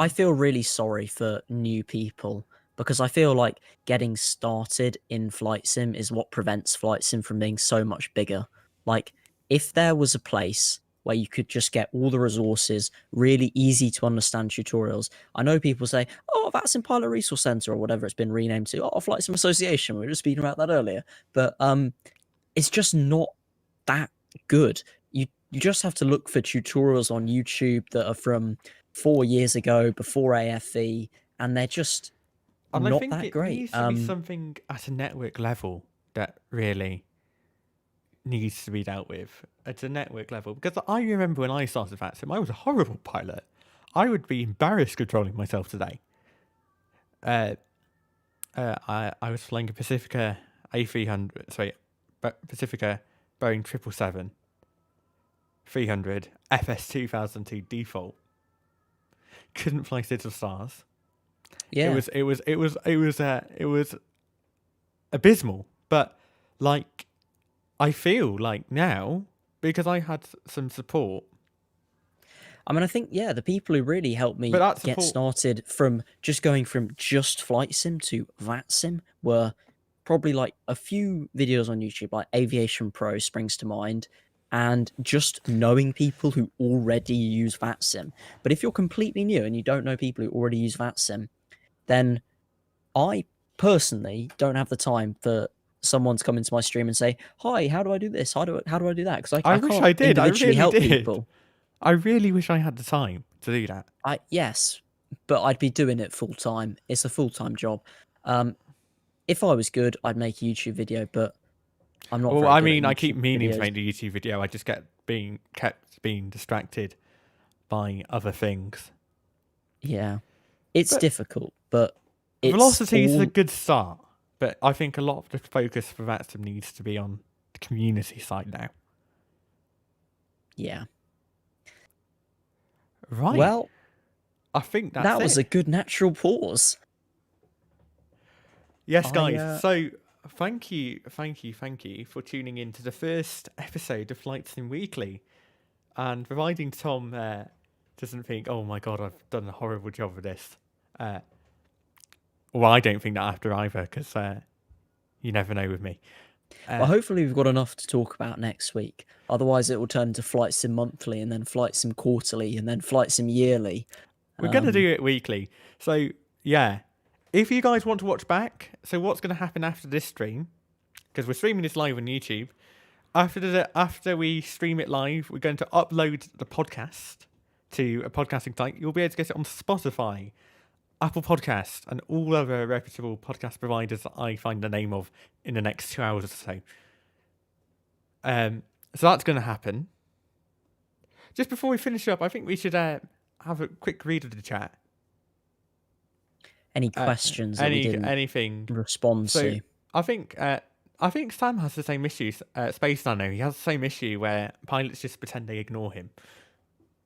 feel really sorry for new people because I feel like getting started in flight sim is what prevents flight sim from being so much bigger. Like, if there was a place where you could just get all the resources, really easy to understand tutorials. I know people say, oh, that's in Pilot Resource Center or whatever it's been renamed to. Oh, Flight Sim Association. We were just speaking about that earlier. But it's just not that good. You just have to look for tutorials on YouTube that are from 4 years ago, before AFE, and they're just And I not think that it great. needs to be something at a network level that really needs to be dealt with at a network level. Because I remember when I started VATSIM, I was a horrible pilot. I would be embarrassed controlling myself today. I was flying a Pacifica A300, sorry, Pacifica Boeing 777 300 FS 2002 default. Couldn't fly City of Stars. Yeah. It was abysmal. But like, I feel like now, because I had some support. I mean, I think, yeah, the people who really helped me But that get support- started from just going from just flight sim to VATSIM were probably like a few videos on YouTube, like Aviation Pro springs to mind, and just knowing people who already use VATSIM. But if you're completely new and you don't know people who already use VATSIM, then I personally don't have the time for someone to come into my stream and say, "Hi, how do I do this? How do I do that?" Because I I wish can't I did. I individually really help did. people. I really wish I had the time to do that. Yes, but I'd be doing it full time. It's a full time job. If I was good, I'd make a YouTube video, but I'm not. Well, very I good at mean, I keep YouTube meaning to videos. make the YouTube video. I just kept being distracted by other things. Yeah, it's But difficult, but it's Velocity is a all... good start. But I think a lot of the focus for VATSIM needs to be on the community side now. Yeah. Right. Well, I think that's that was it. a good natural pause. Yes, guys. So thank you for tuning in to the first episode of Flight Sim Weekly, and providing Tom doesn't think, oh my god, I've done a horrible job of this. Well, I don't think that after either, because you never know with me. Well, hopefully we've got enough to talk about next week. Otherwise, it will turn into Flight Sim Monthly, and then Flight Sim Quarterly, and then Flight Sim Yearly. We're going to do it weekly. So, yeah. If you guys want to watch back, so what's going to happen after this stream, because we're streaming this live on YouTube, after we stream it live, we're going to upload the podcast to a podcasting site. You'll be able to get it on Spotify, Apple Podcast, and all other reputable podcast providers that I find the name of in the next 2 hours or so. So that's going to happen. Just before we finish up, I think we should have a quick read of the chat. Any questions that we didn't anything respond to? I think Sam has the same issue. Space Nano, he has the same issue where pilots just pretend they ignore him,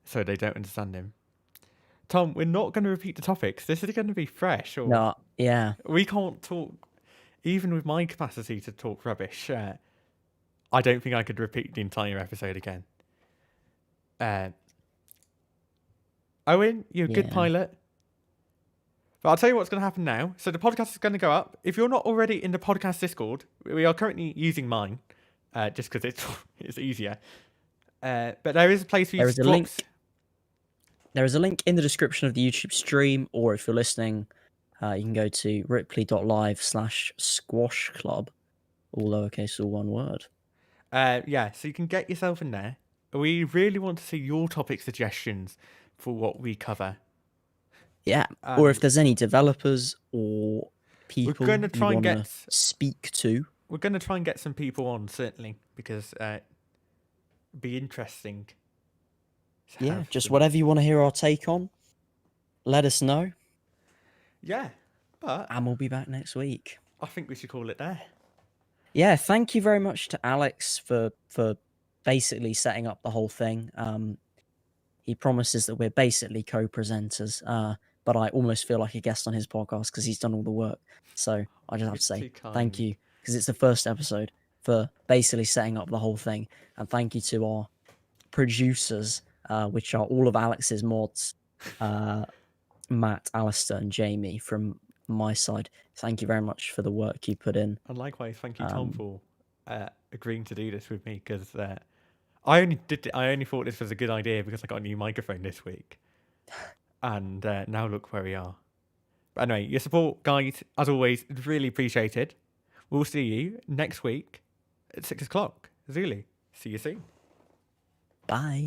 so they don't understand him. Tom, we're not going to repeat the topics. This is going to be fresh. Or No, yeah. we can't talk, even with my capacity to talk rubbish. I don't think I could repeat the entire episode again. Owen, you're a good pilot. But I'll tell you what's going to happen now. So the podcast is going to go up. If you're not already in the podcast Discord, we are currently using mine, just because it's easier. But there is a place for you to link. There is a link in the description of the YouTube stream, or if you're listening, you can go to ripley.live/squash club, all lowercase, all one word. Yeah, so you can get yourself in there. We really want to see your topic suggestions for what we cover. Yeah, or if there's any developers or people we're going to try you and want to speak to. We're going to try and get some people on, certainly, because it'd be interesting. Yeah, just whatever you want to hear our take on, let us know. Yeah, and we'll be back next week. I think we should call it there. Yeah, thank you very much to Alex for basically setting up the whole thing. He promises that we're basically co-presenters, but I almost feel like a guest on his podcast because he's done all the work. So I just have to say thank you, because it's the first episode, for basically setting up the whole thing. And thank you to our producers, which are all of Alex's mods, Matt, Alistair, and Jamie from my side, thank you very much for the work you put in. And likewise, thank you, Tom, for agreeing to do this with me, because I only thought this was a good idea because I got a new microphone this week, and now look where we are. But anyway, your support, guys, as always, is really appreciated. We'll see you next week at 6 o'clock. Zulu. See you soon. Bye.